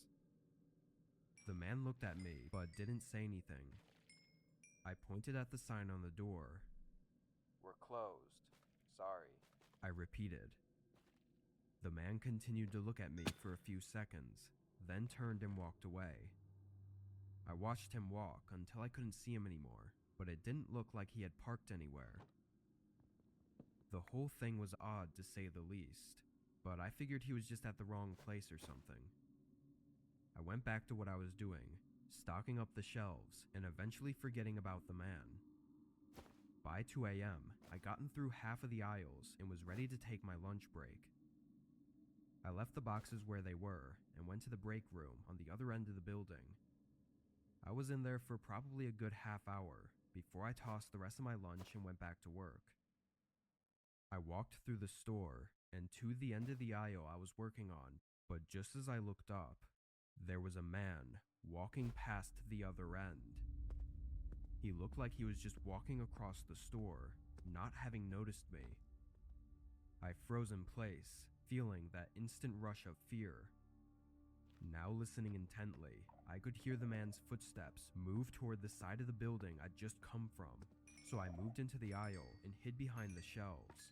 The man looked at me, but didn't say anything. I pointed at the sign on the door. "We're closed. Sorry." I repeated. The man continued to look at me for a few seconds, then turned and walked away. I watched him walk until I couldn't see him anymore, but it didn't look like he had parked anywhere. The whole thing was odd to say the least, but I figured he was just at the wrong place or something. I went back to what I was doing, stocking up the shelves and eventually forgetting about the man. By 2 a.m., I'd gotten through half of the aisles and was ready to take my lunch break. I left the boxes where they were and went to the break room on the other end of the building. I was in there for probably a good half hour before I tossed the rest of my lunch and went back to work. I walked through the store and to the end of the aisle I was working on, but just as I looked up, there was a man walking past the other end. He looked like he was just walking across the store, not having noticed me. I froze in place, feeling that instant rush of fear. Now listening intently, I could hear the man's footsteps move toward the side of the building I'd just come from, so I moved into the aisle and hid behind the shelves.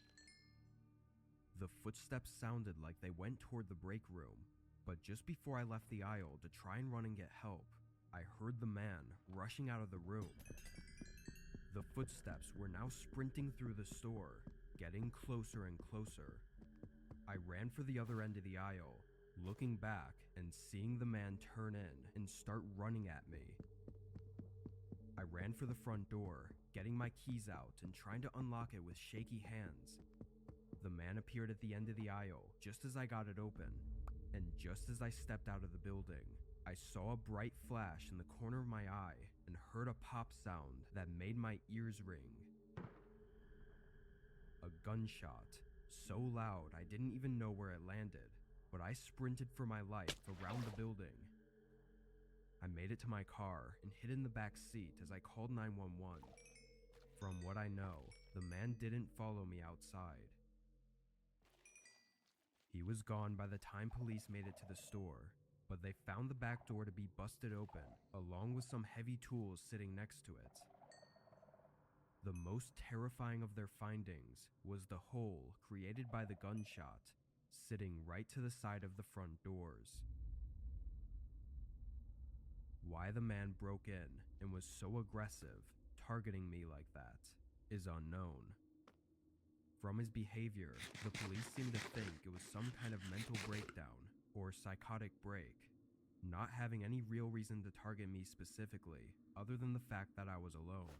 The footsteps sounded like they went toward the break room, but just before I left the aisle to try and run and get help, I heard the man rushing out of the room. The footsteps were now sprinting through the store, getting closer and closer. I ran for the other end of the aisle, looking back and seeing the man turn in and start running at me. I ran for the front door, getting my keys out and trying to unlock it with shaky hands. The man appeared at the end of the aisle just as I got it open, and just as I stepped out of the building, I saw a bright flash in the corner of my eye and heard a pop sound that made my ears ring. A gunshot, so loud I didn't even know where it landed, but I sprinted for my life around the building. I made it to my car and hid in the back seat as I called 911. From what I know, the man didn't follow me outside. He was gone by the time police made it to the store, but they found the back door to be busted open, along with some heavy tools sitting next to it. The most terrifying of their findings was the hole created by the gunshot, sitting right to the side of the front doors. Why the man broke in and was so aggressive, targeting me like that, is unknown. From his behavior, the police seemed to think it was some kind of mental breakdown or psychotic break, not having any real reason to target me specifically, other than the fact that I was alone.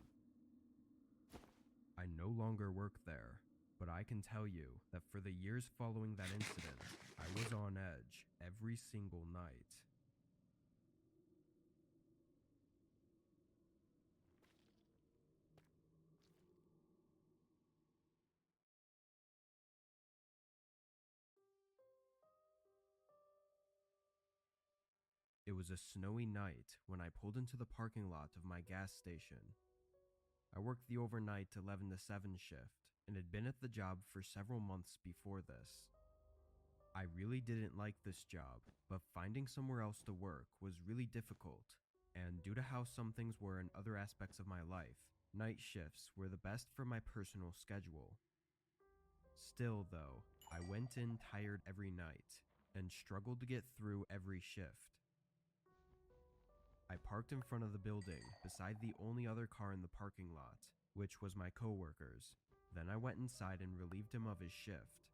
I no longer work there, but I can tell you that for the years following that incident, I was on edge every single night. It was a snowy night when I pulled into the parking lot of my gas station. I worked the overnight 11 to 7 shift and had been at the job for several months before this. I really didn't like this job, but finding somewhere else to work was really difficult, and due to how some things were in other aspects of my life, night shifts were the best for my personal schedule. Still though, I went in tired every night and struggled to get through every shift. I parked in front of the building beside the only other car in the parking lot, which was my coworker's. Then I went inside and relieved him of his shift.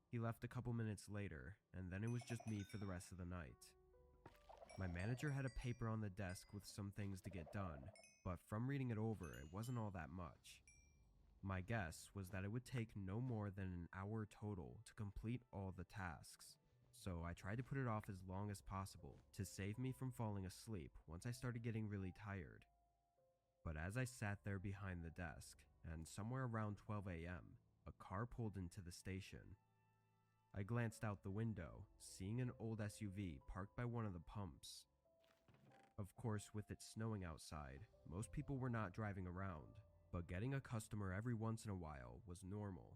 He left a couple minutes later, and then it was just me for the rest of the night. My manager had a paper on the desk with some things to get done, but from reading it over, it wasn't all that much. My guess was that it would take no more than an hour total to complete all the tasks. So I tried to put it off as long as possible to save me from falling asleep once I started getting really tired. But as I sat there behind the desk, and somewhere around 12 a.m., a car pulled into the station. I glanced out the window, seeing an old SUV parked by one of the pumps. Of course, with it snowing outside, most people were not driving around, but getting a customer every once in a while was normal.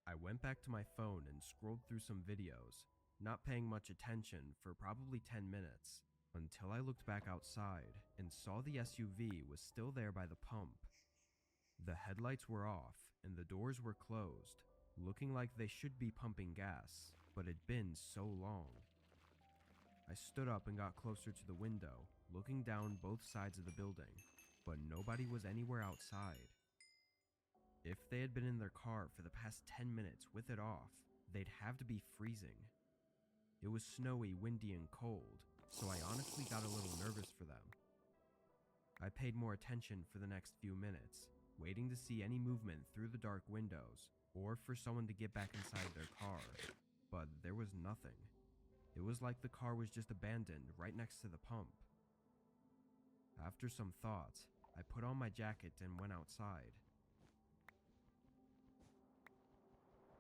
I went back to my phone and scrolled through some videos, not paying much attention for probably 10 minutes, until I looked back outside and saw the SUV was still there by the pump. The headlights were off and the doors were closed, looking like they should be pumping gas, but it'd been so long. I stood up and got closer to the window, looking down both sides of the building, but nobody was anywhere outside. If they had been in their car for the past 10 minutes with it off, they'd have to be freezing. It was snowy, windy, and cold, so I honestly got a little nervous for them. I paid more attention for the next few minutes, waiting to see any movement through the dark windows, or for someone to get back inside their car, but there was nothing. It was like the car was just abandoned right next to the pump. After some thought, I put on my jacket and went outside.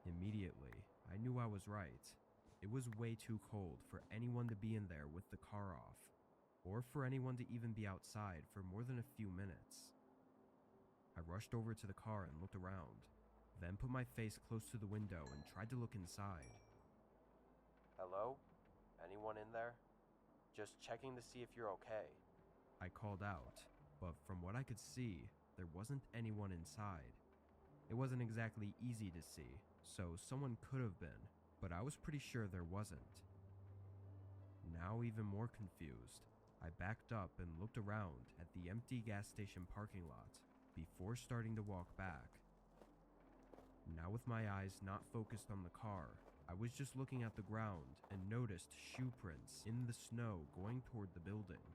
Immediately, I knew I was right. It was way too cold for anyone to be in there with the car off, or for anyone to even be outside for more than a few minutes. I rushed over to the car and looked around, then put my face close to the window and tried to look inside. Hello? Anyone in there? Just checking to see if you're okay. I called out, but from what I could see, there wasn't anyone inside. It wasn't exactly easy to see, so someone could have been, but I was pretty sure there wasn't. Now even more confused, I backed up and looked around at the empty gas station parking lot before starting to walk back. Now with my eyes not focused on the car, I was just looking at the ground and noticed shoe prints in the snow going toward the building.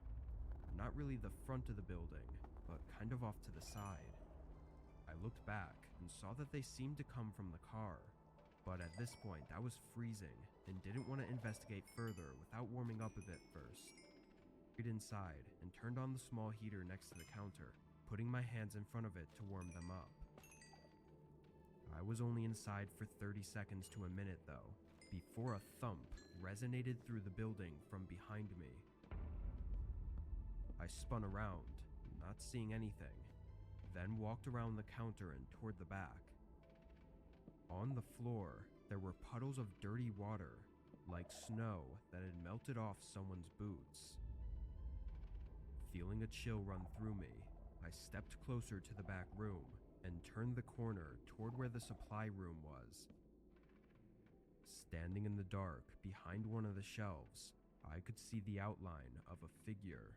not really the front of the building, but kind of off to the side. I looked back and saw that they seemed to come from the car, but at this point I was freezing and didn't want to investigate further without warming up a bit first. I went inside and turned on the small heater next to the counter, putting my hands in front of it to warm them up. I was only inside for 30 seconds to a minute though, before a thump resonated through the building from behind me. I spun around, not seeing anything, then walked around the counter and toward the back. On the floor, there were puddles of dirty water, like snow that had melted off someone's boots. Feeling a chill run through me, I stepped closer to the back room and turned the corner toward where the supply room was. Standing in the dark behind one of the shelves, I could see the outline of a figure.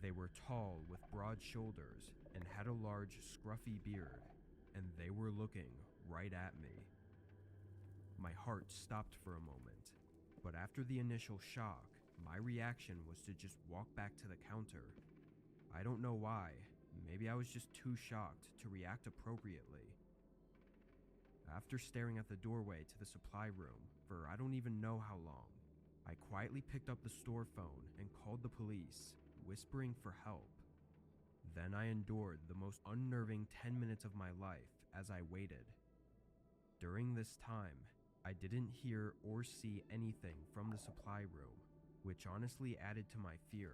They were tall with broad shoulders and had a large scruffy beard, and they were looking right at me. My heart stopped for a moment, but after the initial shock, my reaction was to just walk back to the counter. I don't know why, maybe I was just too shocked to react appropriately. After staring at the doorway to the supply room for I don't even know how long, I quietly picked up the store phone and called the police, whispering for help. Then I endured the most unnerving 10 minutes of my life as I waited. During this time, I didn't hear or see anything from the supply room, which honestly added to my fear.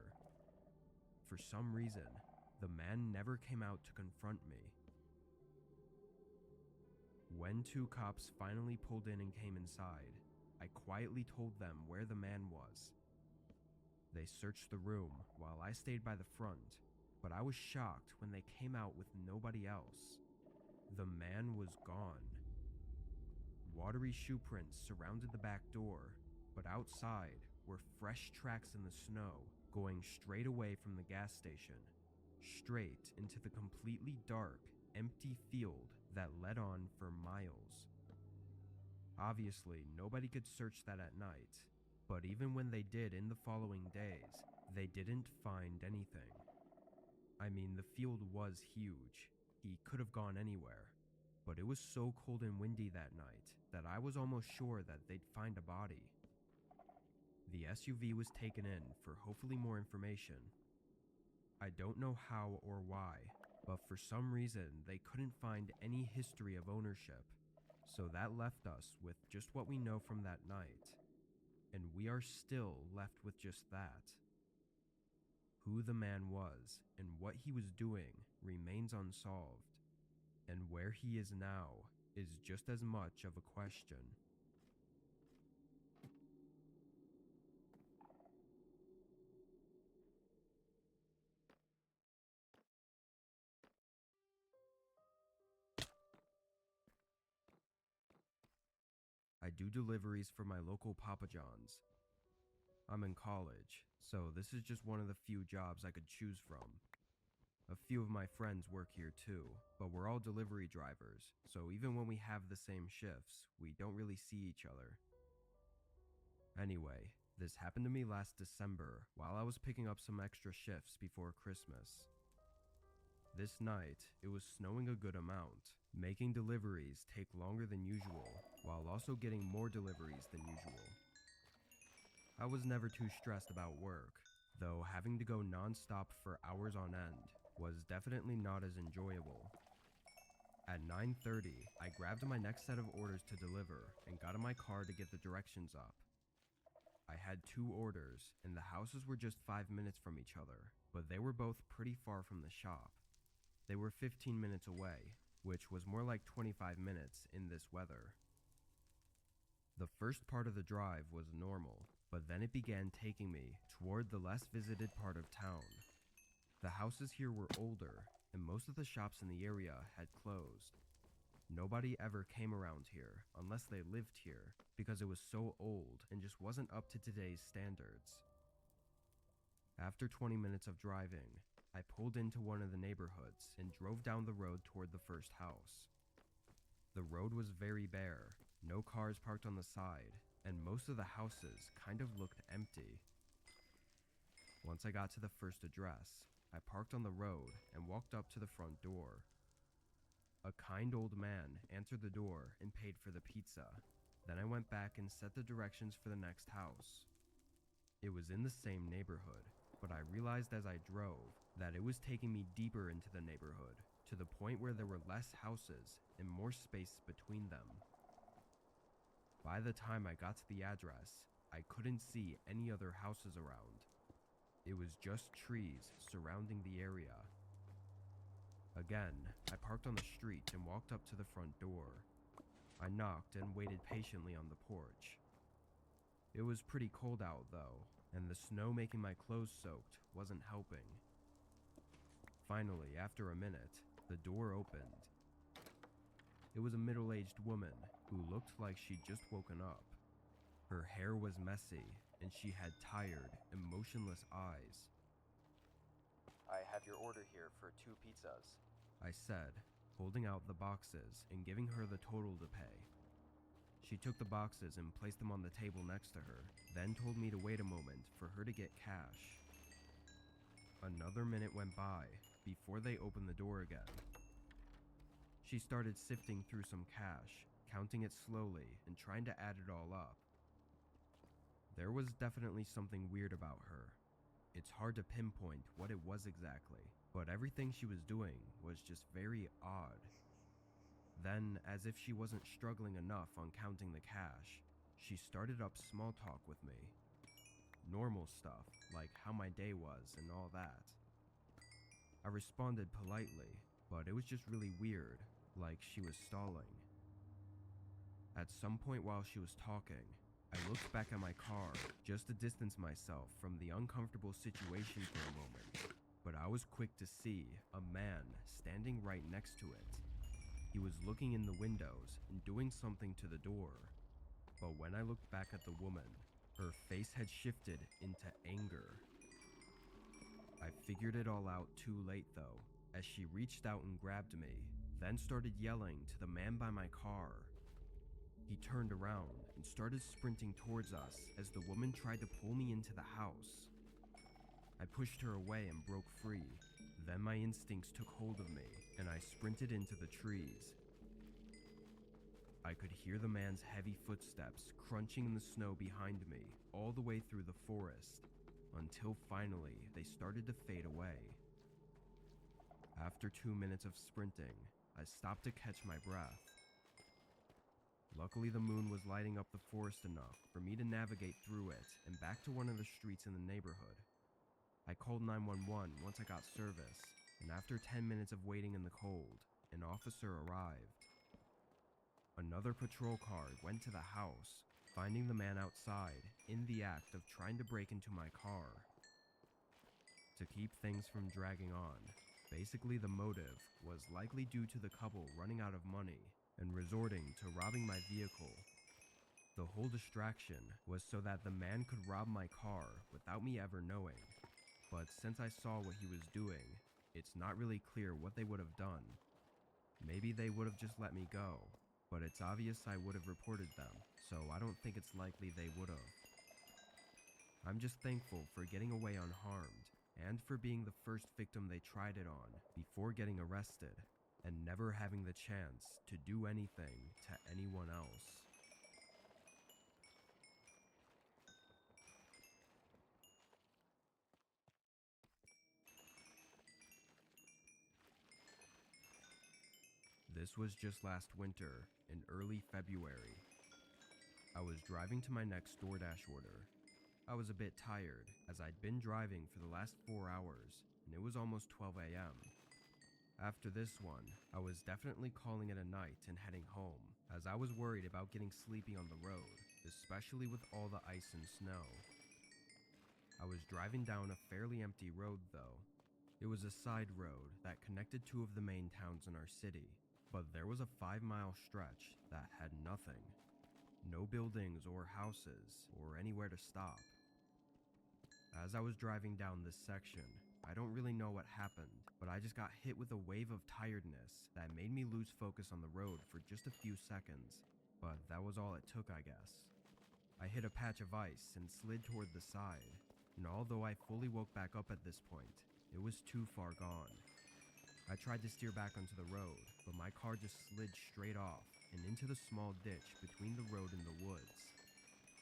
For some reason, the man never came out to confront me. When 2 cops finally pulled in and came inside, I quietly told them where the man was. They searched the room while I stayed by the front, but I was shocked when they came out with nobody else. The man was gone. Watery shoe prints surrounded the back door, but outside were fresh tracks in the snow going straight away from the gas station, straight into the completely dark, empty field that led on for miles. Obviously, nobody could search that at night, but even when they did in the following days, they didn't find anything. I mean, the field was huge. He could have gone anywhere, but it was so cold and windy that night that I was almost sure that they'd find a body. The SUV was taken in for hopefully more information. I don't know how or why, but for some reason they couldn't find any history of ownership, so that left us with just what we know from that night. And we are still left with just that. Who the man was and what he was doing remains unsolved, and where he is now is just as much of a question. I do deliveries for my local Papa John's. I'm in college, so this is just one of the few jobs I could choose from. A few of my friends work here too, but we're all delivery drivers, so even when we have the same shifts, we don't really see each other. Anyway, this happened to me last December while I was picking up some extra shifts before Christmas. This night, it was snowing a good amount, making deliveries take longer than usual, while also getting more deliveries than usual. I was never too stressed about work, though having to go non-stop for hours on end was definitely not as enjoyable. At 9:30, I grabbed my next set of orders to deliver and got in my car to get the directions up. I had 2 orders, and the houses were just 5 minutes from each other, but they were both pretty far from the shop. They were 15 minutes away, which was more like 25 minutes in this weather. The first part of the drive was normal, but then it began taking me toward the less visited part of town. The houses here were older, and most of the shops in the area had closed. Nobody ever came around here unless they lived here, because it was so old and just wasn't up to today's standards. After 20 minutes of driving, I pulled into one of the neighborhoods and drove down the road toward the first house. The road was very bare, no cars parked on the side, and most of the houses kind of looked empty. Once I got to the first address, I parked on the road and walked up to the front door. A kind old man answered the door and paid for the pizza. Then I went back and set the directions for the next house. It was in the same neighborhood, but I realized as I drove that it was taking me deeper into the neighborhood, to the point where there were less houses and more space between them. By the time I got to the address, I couldn't see any other houses around. It was just trees surrounding the area. Again, I parked on the street and walked up to the front door. I knocked and waited patiently on the porch. It was pretty cold out though, and the snow making my clothes soaked wasn't helping. Finally, after a minute, the door opened. It was a middle-aged woman who looked like she'd just woken up. Her hair was messy, and she had tired, emotionless eyes. I have your order here for 2 pizzas, I said, holding out the boxes and giving her the total to pay. She took the boxes and placed them on the table next to her, then told me to wait a moment for her to get cash. Another minute went by before they opened the door again. She started sifting through some cash, counting it slowly and trying to add it all up. There was definitely something weird about her. It's hard to pinpoint what it was exactly, but everything she was doing was just very odd. Then, as if she wasn't struggling enough on counting the cash, she started up small talk with me. Normal stuff, like how my day was and all that. I responded politely, but it was just really weird, like she was stalling. At some point while she was talking, I looked back at my car just to distance myself from the uncomfortable situation for a moment, but I was quick to see a man standing right next to it. He was looking in the windows and doing something to the door, but when I looked back at the woman, her face had shifted into anger. I figured it all out too late though, as she reached out and grabbed me, then started yelling to the man by my car. He turned around and started sprinting towards us as the woman tried to pull me into the house. I pushed her away and broke free. Then my instincts took hold of me and I sprinted into the trees. I could hear the man's heavy footsteps crunching in the snow behind me all the way through the forest, until finally they started to fade away. After 2 minutes of sprinting, I stopped to catch my breath. Luckily, the moon was lighting up the forest enough for me to navigate through it and back to one of the streets in the neighborhood. I called 911 once I got service, and after 10 minutes of waiting in the cold, an officer arrived. Another patrol car went to the house, finding the man outside in the act of trying to break into my car. To keep things from dragging on, basically the motive was likely due to the couple running out of money and resorting to robbing my vehicle. The whole distraction was so that the man could rob my car without me ever knowing, but since I saw what he was doing, it's not really clear what they would have done. Maybe they would have just let me go, but it's obvious I would have reported them, so I don't think it's likely they would have. I'm just thankful for getting away unharmed, and for being the first victim they tried it on before getting arrested, and never having the chance to do anything to anyone else. This was just last winter, in early February. I was driving to my next DoorDash order. I was a bit tired, as I'd been driving for the last 4 hours, and it was almost 12 a.m. After this one, I was definitely calling it a night and heading home, as I was worried about getting sleepy on the road, especially with all the ice and snow. I was driving down a fairly empty road though. It was a side road that connected 2 of the main towns in our city, but there was a 5-mile stretch that had nothing. No buildings or houses or anywhere to stop. As I was driving down this section, I don't really know what happened, but I just got hit with a wave of tiredness that made me lose focus on the road for just a few seconds, but that was all it took, I guess. I hit a patch of ice and slid toward the side. and although I fully woke back up at this point, it was too far gone. I tried to steer back onto the road, but my car just slid straight off and into the small ditch between the road and the woods.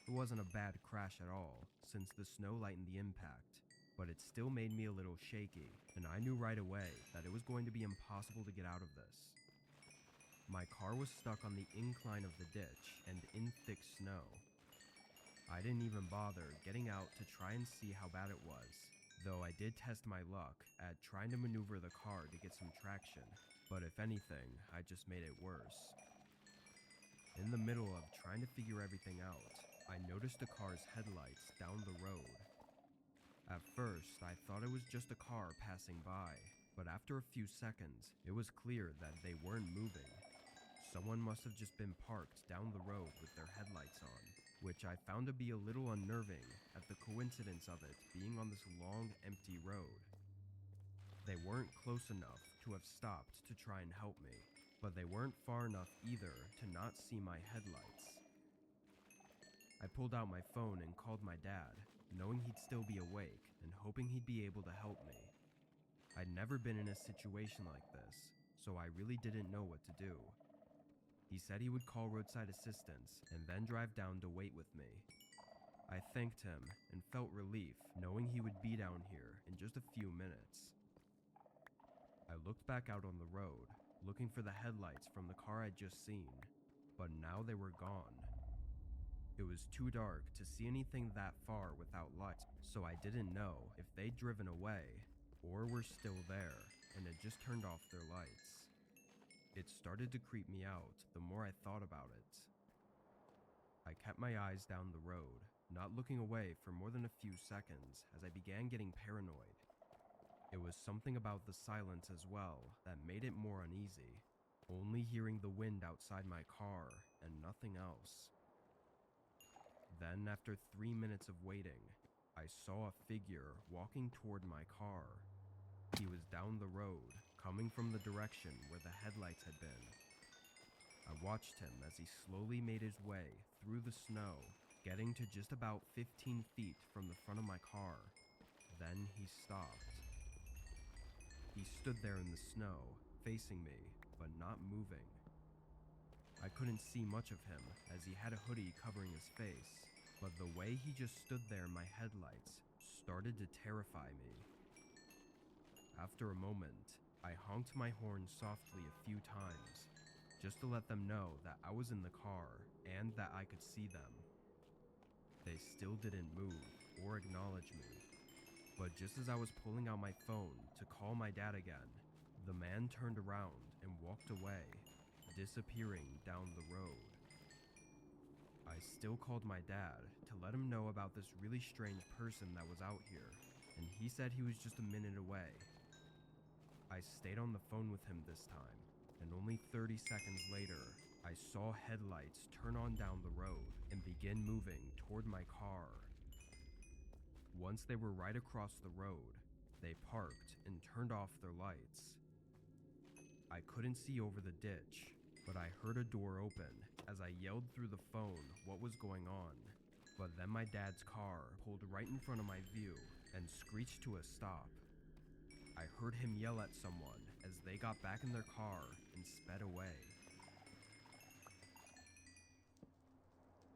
It wasn't a bad crash at all, since the snow lightened the impact, but it still made me a little shaky, and I knew right away that it was going to be impossible to get out of this. My car was stuck on the incline of the ditch and in thick snow. I didn't even bother getting out to try and see how bad it was, though I did test my luck at trying to maneuver the car to get some traction, but if anything, I just made it worse. In the middle of trying to figure everything out, I noticed the car's headlights down the road. At first, I thought it was just a car passing by, but after a few seconds, it was clear that they weren't moving. Someone must have just been parked down the road with their headlights on, which I found to be a little unnerving at the coincidence of it being on this long, empty road. They weren't close enough to have stopped to try and help me, but they weren't far enough either to not see my headlights. I pulled out my phone and called my dad, knowing he'd still be awake and hoping he'd be able to help me. I'd never been in a situation like this, so I really didn't know what to do. He said he would call roadside assistance and then drive down to wait with me. I thanked him and felt relief knowing he would be down here in just a few minutes. I looked back out on the road, looking for the headlights from the car I'd just seen, but now they were gone. It was too dark to see anything that far without lights, so I didn't know if they'd driven away or were still there and had just turned off their lights. It started to creep me out the more I thought about it. I kept my eyes down the road, not looking away for more than a few seconds as I began getting paranoid. It was something about the silence as well that made it more uneasy, only hearing the wind outside my car and nothing else. Then, after 3 minutes of waiting, I saw a figure walking toward my car. He was down the road, coming from the direction where the headlights had been. I watched him as he slowly made his way through the snow, getting to just about 15 feet from the front of my car. Then he stopped. He stood there in the snow, facing me, but not moving. I couldn't see much of him as he had a hoodie covering his face, but the way he just stood there in my headlights started to terrify me. After a moment, I honked my horn softly a few times, just to let them know that I was in the car and that I could see them. They still didn't move or acknowledge me, but just as I was pulling out my phone to call my dad again, the man turned around and walked away, disappearing down the road. I still called my dad to let him know about this really strange person that was out here, and he said he was just a minute away. I stayed on the phone with him this time, and only 30 seconds later, I saw headlights turn on down the road and begin moving toward my car. Once they were right across the road, they parked and turned off their lights. I couldn't see over the ditch, but I heard a door open as I yelled through the phone what was going on. But then my dad's car pulled right in front of my view and screeched to a stop. I heard him yell at someone as they got back in their car and sped away.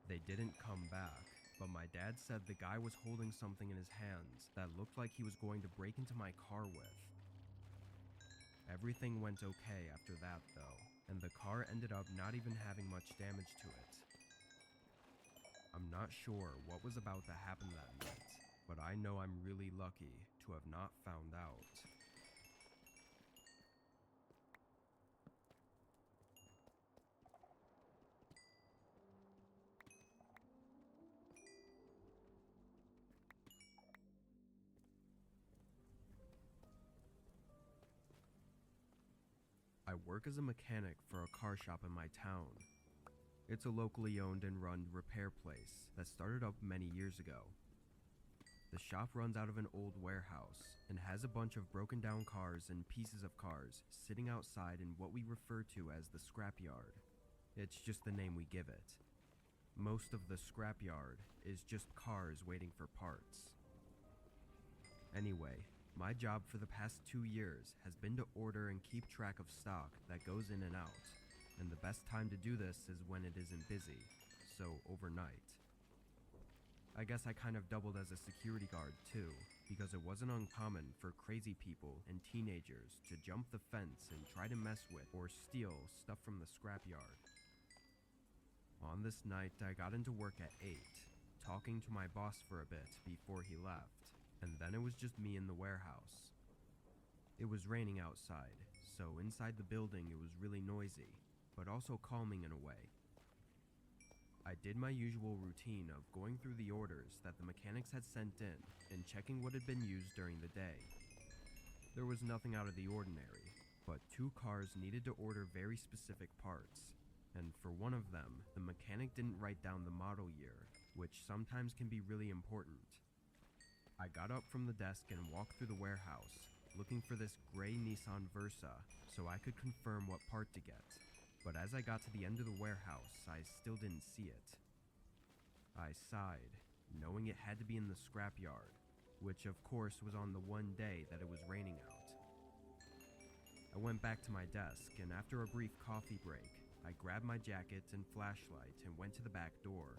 They didn't come back, but my dad said the guy was holding something in his hands that looked like he was going to break into my car with. Everything went okay after that though, and the car ended up not even having much damage to it. I'm not sure what was about to happen that night, but I know I'm really lucky to have not found out. I work as a mechanic for a car shop in my town. It's a locally owned and run repair place that started up many years ago. The shop runs out of an old warehouse and has a bunch of broken down cars and pieces of cars sitting outside in what we refer to as the scrapyard. It's just the name we give it. Most of the scrapyard is just cars waiting for parts. Anyway, my job for the past 2 years has been to order and keep track of stock that goes in and out, and the best time to do this is when it isn't busy, so overnight. I guess I kind of doubled as a security guard too, because it wasn't uncommon for crazy people and teenagers to jump the fence and try to mess with or steal stuff from the scrapyard. On this night, I got into work at 8, talking to my boss for a bit before he left, and then it was just me in the warehouse. It was raining outside, so inside the building it was really noisy, but also calming in a way. I did my usual routine of going through the orders that the mechanics had sent in and checking what had been used during the day. There was nothing out of the ordinary, but 2 cars needed to order very specific parts, and for one of them, the mechanic didn't write down the model year, which sometimes can be really important. I got up from the desk and walked through the warehouse, looking for this gray Nissan Versa so I could confirm what part to get. But as I got to the end of the warehouse, I still didn't see it. I sighed, knowing it had to be in the scrapyard, which of course was on the one day that it was raining out. I went back to my desk, and after a brief coffee break, I grabbed my jacket and flashlight and went to the back door.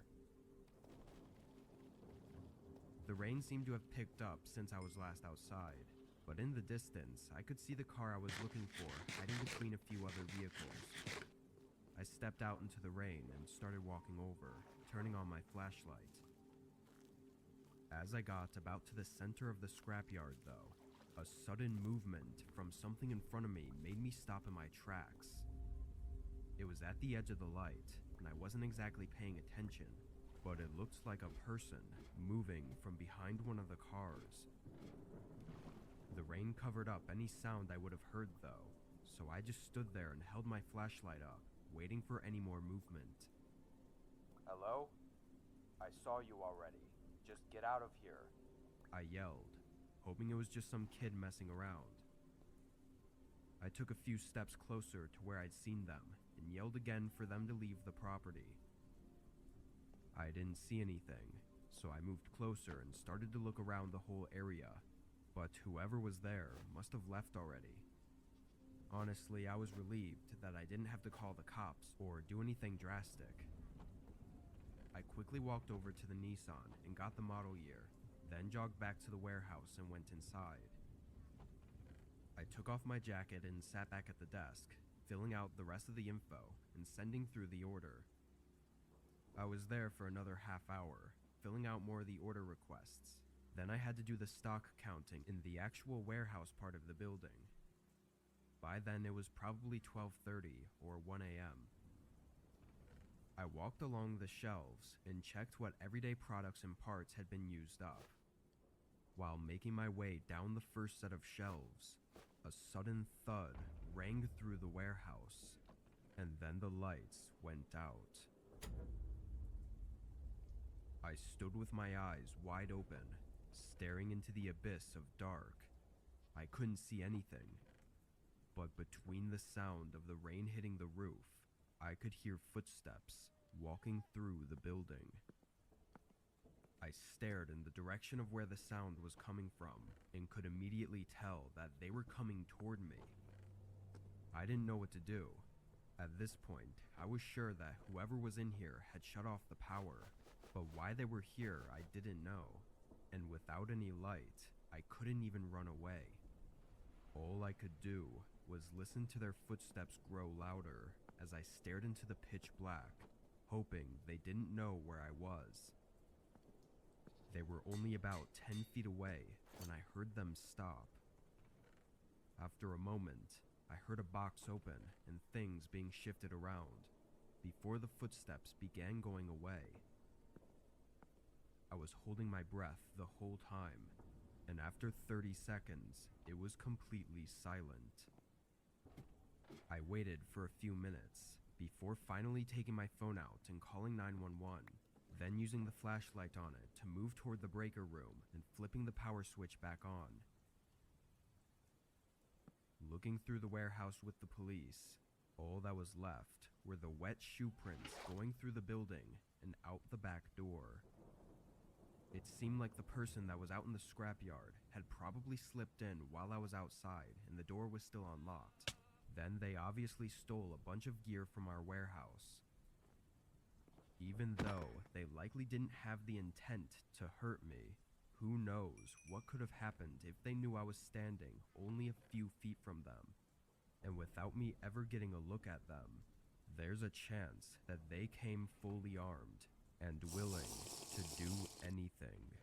The rain seemed to have picked up since I was last outside, but in the distance, I could see the car I was looking for hiding between a few other vehicles. I stepped out into the rain and started walking over, turning on my flashlight. As I got about to the center of the scrapyard, though, a sudden movement from something in front of me made me stop in my tracks. It was at the edge of the light, and I wasn't exactly paying attention, but it looked like a person moving from behind one of the cars. The rain covered up any sound I would have heard, though, so I just stood there and held my flashlight up, waiting for any more movement. Hello? I saw you already. Just get out of here. I yelled, hoping it was just some kid messing around. I took a few steps closer to where I'd seen them and yelled again for them to leave the property. I didn't see anything, so I moved closer and started to look around the whole area, but whoever was there must have left already. Honestly, I was relieved that I didn't have to call the cops or do anything drastic. I quickly walked over to the Nissan and got the model year, then jogged back to the warehouse and went inside. I took off my jacket and sat back at the desk, filling out the rest of the info and sending through the order. I was there for another half hour, filling out more of the order requests. Then I had to do the stock counting in the actual warehouse part of the building. By then it was probably 12:30 or 1 a.m. I walked along the shelves and checked what everyday products and parts had been used up. While making my way down the first set of shelves, a sudden thud rang through the warehouse, and then the lights went out. I stood with my eyes wide open, staring into the abyss of dark. I couldn't see anything, but between the sound of the rain hitting the roof, I could hear footsteps walking through the building. I stared in the direction of where the sound was coming from and could immediately tell that they were coming toward me. I didn't know what to do. At this point, I was sure that whoever was in here had shut off the power, but why they were here I didn't know, and without any light, I couldn't even run away. All I could do was listen to their footsteps grow louder as I stared into the pitch black, hoping they didn't know where I was. They were only about 10 feet away when I heard them stop. After a moment, I heard a box open and things being shifted around before the footsteps began going away. I was holding my breath the whole time, and after 30 seconds, it was completely silent. I waited for a few minutes before finally taking my phone out and calling 911, then using the flashlight on it to move toward the breaker room and flipping the power switch back on. Looking through the warehouse with the police, all that was left were the wet shoe prints going through the building and out the back door. It It seemed like the person that was out in the scrapyard had probably slipped in while I was outside and the door was still unlocked. Then they obviously stole a bunch of gear from our warehouse. Even though they likely didn't have the intent to hurt me, who knows what could have happened if they knew I was standing only a few feet from them. And without me ever getting a look at them, there's a chance that they came fully armed and willing to do anything.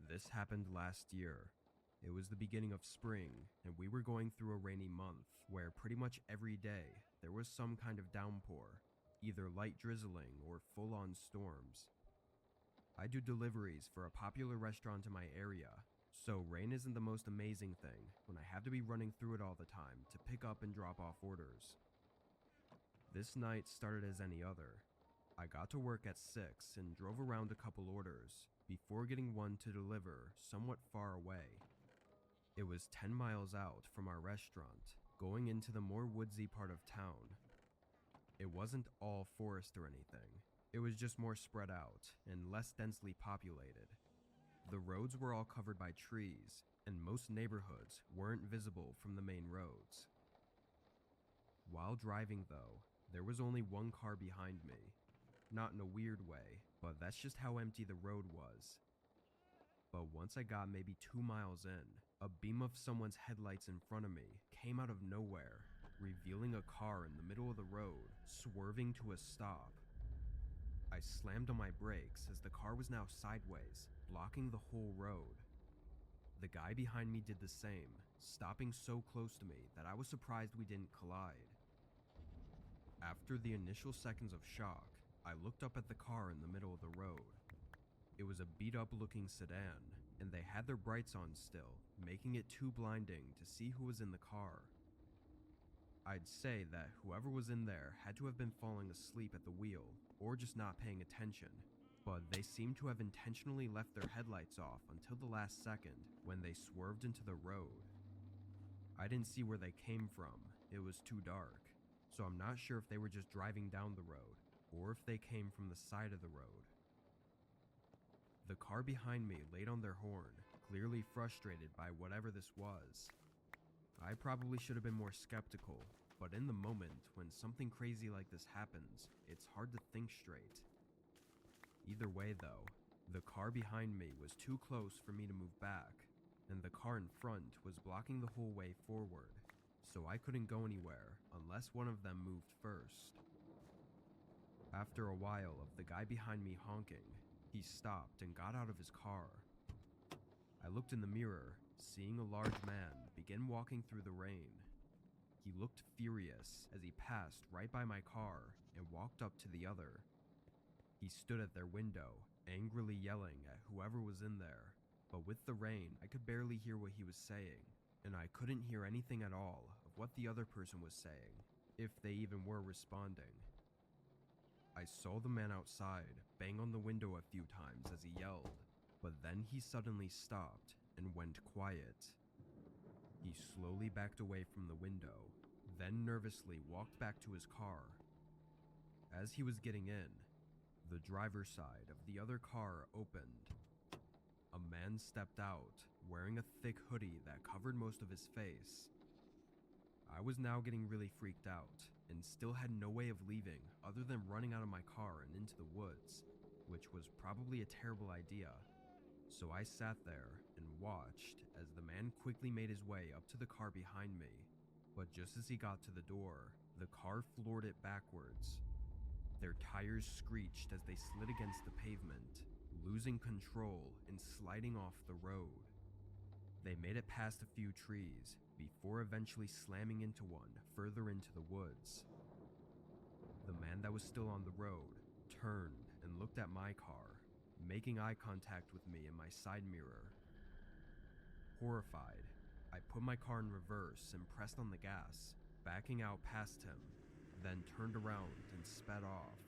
This happened last year. It was the beginning of spring, and we were going through a rainy month where pretty much every day there was some kind of downpour, either light drizzling or full-on storms. I do deliveries for a popular restaurant in my area, so rain isn't the most amazing thing when I have to be running through it all the time to pick up and drop off orders. This night started as any other. I got to work at 6 and drove around a couple orders before getting one to deliver somewhat far away. It was 10 miles out from our restaurant, going into the more woodsy part of town. It wasn't all forest or anything. It was just more spread out and less densely populated. The roads were all covered by trees, and most neighborhoods weren't visible from the main roads. While driving though, there was only one car behind me. Not in a weird way, but that's just how empty the road was. But once I got maybe 2 miles in, a beam of someone's headlights in front of me came out of nowhere, revealing a car in the middle of the road, swerving to a stop. I slammed on my brakes as the car was now sideways, blocking the whole road. The guy behind me did the same, stopping so close to me that I was surprised we didn't collide. After the initial seconds of shock, I looked up at the car in the middle of the road. It was a beat-up looking sedan, and they had their brights on still, making it too blinding to see who was in the car. I'd say that whoever was in there had to have been falling asleep at the wheel, or just not paying attention, but they seemed to have intentionally left their headlights off until the last second when they swerved into the road. I didn't see where they came from, it was too dark, so I'm not sure if they were just driving down the road, or if they came from the side of the road. The car behind me laid on their horn, clearly frustrated by whatever this was. I probably should have been more skeptical, but in the moment when something crazy like this happens, it's hard to think straight. Either way though, the car behind me was too close for me to move back, and the car in front was blocking the whole way forward, so I couldn't go anywhere unless one of them moved first. After a while of the guy behind me honking, he stopped and got out of his car. I looked in the mirror, seeing a large man begin walking through the rain. He looked furious as he passed right by my car and walked up to the other. He stood at their window, angrily yelling at whoever was in there, but with the rain I could barely hear what he was saying, and I couldn't hear anything at all of what the other person was saying, if they even were responding. I saw the man outside bang on the window a few times as he yelled, but then he suddenly stopped and went quiet. He slowly backed away from the window, then nervously walked back to his car. As he was getting in, the driver's side of the other car opened. A man stepped out, wearing a thick hoodie that covered most of his face. I was now getting really freaked out, and still had no way of leaving other than running out of my car and into the woods, which was probably a terrible idea. So I sat there and watched as the man quickly made his way up to the car behind me, but just as he got to the door, the car floored it backwards. Their tires screeched as they slid against the pavement, losing control and sliding off the road. They made it past a few trees before eventually slamming into one further into the woods. The man that was still on the road turned and looked at my car, making eye contact with me in my side mirror. Horrified, I put my car in reverse and pressed on the gas, backing out past him, then turned around and sped off.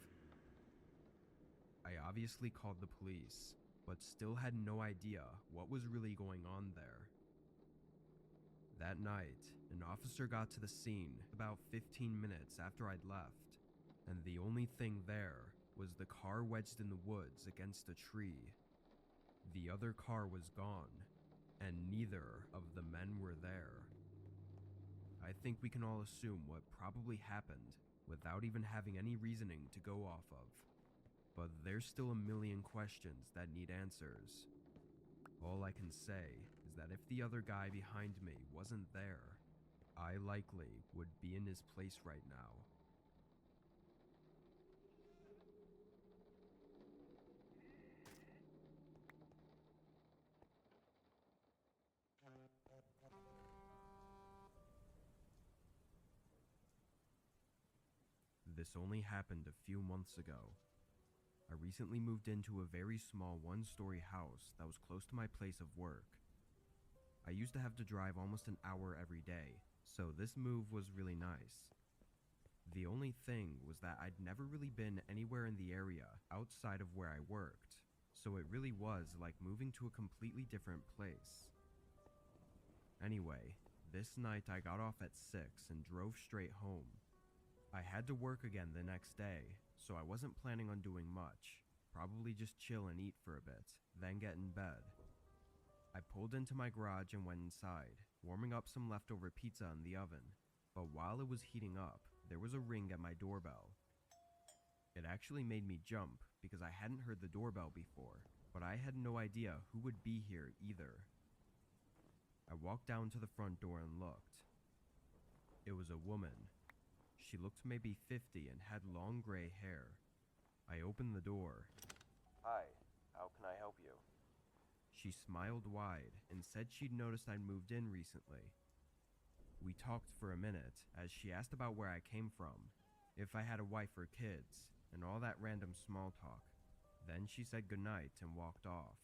I obviously called the police, but still had no idea what was really going on there. That night, an officer got to the scene about 15 minutes after I'd left, and the only thing there was the car wedged in the woods against a tree. The other car was gone, and neither of the men were there. I think we can all assume what probably happened without even having any reasoning to go off of. But there's still a million questions that need answers. All I can say is that if the other guy behind me wasn't there, I likely would be in his place right now. This only happened a few months ago. I recently moved into a very small one-story house that was close to my place of work. I used to have to drive almost an hour every day, so this move was really nice. The only thing was that I'd never really been anywhere in the area outside of where I worked, so it really was like moving to a completely different place. Anyway, this night I got off at 6 and drove straight home. I had to work again the next day, so I wasn't planning on doing much. Probably just chill and eat for a bit, then get in bed. I pulled into my garage and went inside, warming up some leftover pizza in the oven. But while it was heating up, there was a ring at my doorbell. It actually made me jump because I hadn't heard the doorbell before, but I had no idea who would be here either. I walked down to the front door and looked. It was a woman. She looked maybe 50 and had long gray hair. I opened the door. Hi, how can I help you? She smiled wide and said she'd noticed I'd moved in recently. We talked for a minute as she asked about where I came from, if I had a wife or kids, and all that random small talk. Then she said goodnight and walked off.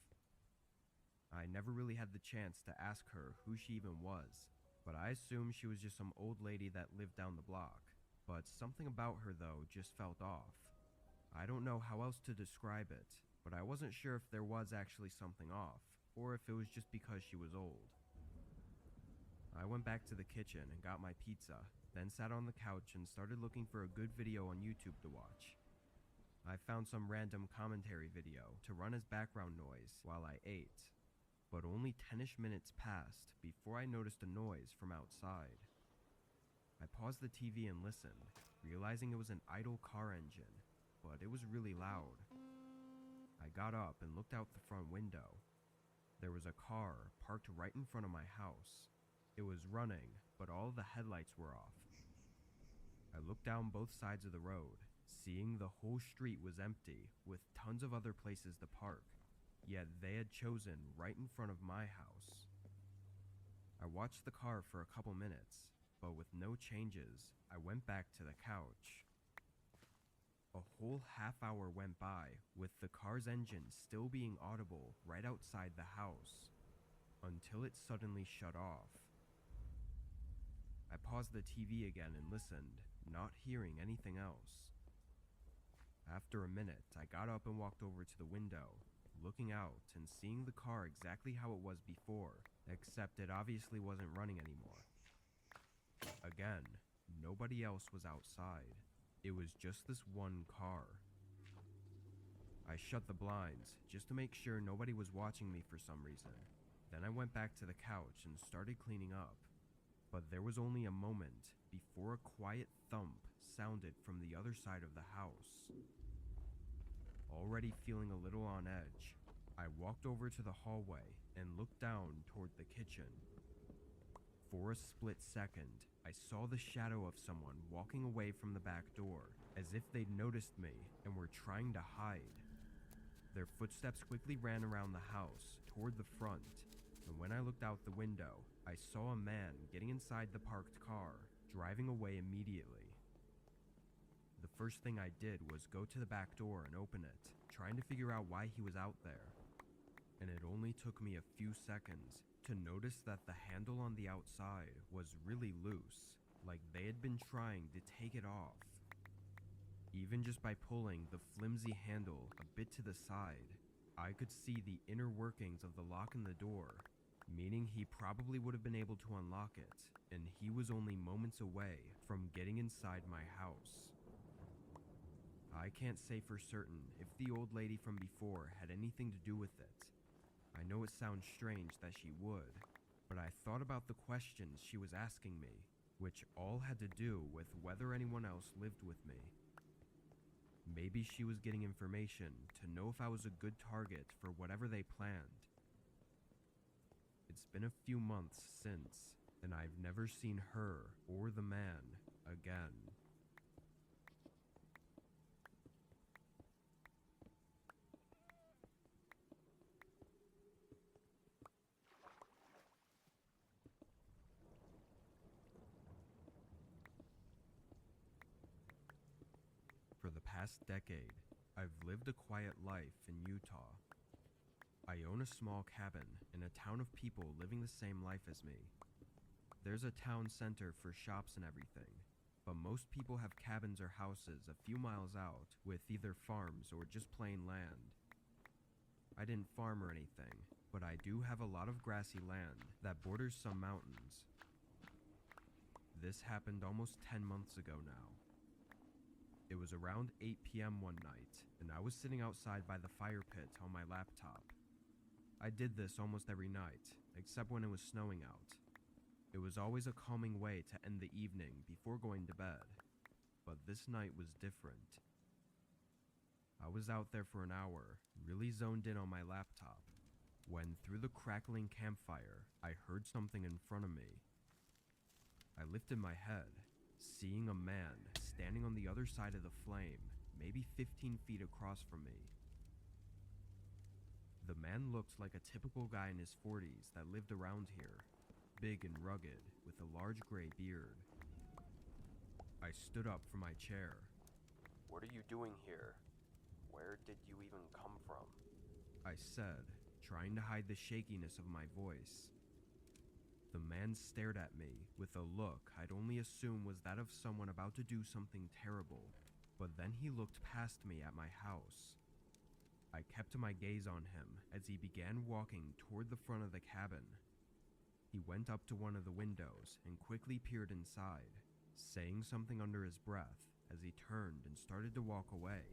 I never really had the chance to ask her who she even was, but I assumed she was just some old lady that lived down the block. But something about her, though, just felt off. I don't know how else to describe it, but I wasn't sure if there was actually something off, or if it was just because she was old. I went back to the kitchen and got my pizza, then sat on the couch and started looking for a good video on YouTube to watch. I found some random commentary video to run as background noise while I ate, but only 10-ish minutes passed before I noticed a noise from outside. I paused the TV and listened, realizing it was an idle car engine, but it was really loud. I got up and looked out the front window. There was a car parked right in front of my house. It was running, but all of the headlights were off. I looked down both sides of the road, seeing the whole street was empty, with tons of other places to park, yet they had chosen right in front of my house. I watched the car for a couple minutes, but with no changes, I went back to the couch. A whole half hour went by, with the car's engine still being audible right outside the house, until it suddenly shut off. I paused the TV again and listened, not hearing anything else. After a minute, I got up and walked over to the window, looking out and seeing the car exactly how it was before, except it obviously wasn't running anymore. Again, nobody else was outside. It was just this one car. I shut the blinds just to make sure nobody was watching me for some reason. Then I went back to the couch and started cleaning up. But there was only a moment before a quiet thump sounded from the other side of the house. Already feeling a little on edge, I walked over to the hallway and looked down toward the kitchen. For a split second, I saw the shadow of someone walking away from the back door, as if they'd noticed me and were trying to hide. Their footsteps quickly ran around the house, toward the front, and when I looked out the window, I saw a man getting inside the parked car, driving away immediately. The first thing I did was go to the back door and open it, trying to figure out why he was out there. And it only took me a few seconds to notice that the handle on the outside was really loose, like they had been trying to take it off. Even Even just by pulling the flimsy handle a bit to the side, I could see the inner workings of the lock in the door, meaning he probably would have been able to unlock it, and he was only moments away from getting inside my house. I can't say for certain if the old lady from before had anything to do with it. I know it sounds strange that she would, but I thought about the questions she was asking me, which all had to do with whether anyone else lived with me. Maybe she was getting information to know if I was a good target for whatever they planned. It's been a few months since, and I've never seen her or the man again. For the past decade, I've lived a quiet life in Utah. I own a small cabin in a town of people living the same life as me. There's a town center for shops and everything, but most people have cabins or houses a few miles out with either farms or just plain land. I didn't farm or anything, but I do have a lot of grassy land that borders some mountains. This happened almost 10 months ago now. It was around 8 p.m. one night, and I was sitting outside by the fire pit on my laptop. I did this almost every night, except when it was snowing out. It was always a calming way to end the evening before going to bed, but this night was different. I was out there for an hour, really zoned in on my laptop, when through the crackling campfire, I heard something in front of me. I lifted my head, seeing a man standing on the other side of the flame, maybe 15 feet across from me. The man looked like a typical guy in his 40s that lived around here, big and rugged, with a large gray beard. I stood up from my chair. "What are you doing here? Where did you even come from?" I said, trying to hide the shakiness of my voice. The man stared at me with a look I'd only assume was that of someone about to do something terrible, but then he looked past me at my house. I kept my gaze on him as he began walking toward the front of the cabin. He went up to one of the windows and quickly peered inside, saying something under his breath as he turned and started to walk away.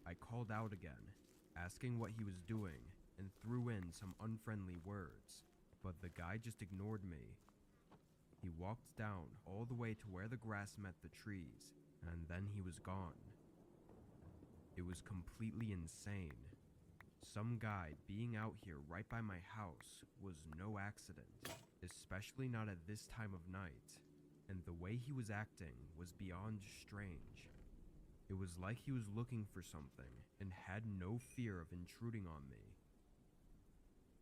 I called out again, asking what he was doing, and threw in some unfriendly words, but the guy just ignored me. He walked down all the way to where the grass met the trees, and then he was gone. It was completely insane. Some guy being out here right by my house was no accident, especially not at this time of night, and the way he was acting was beyond strange. It was like he was looking for something and had no fear of intruding on me.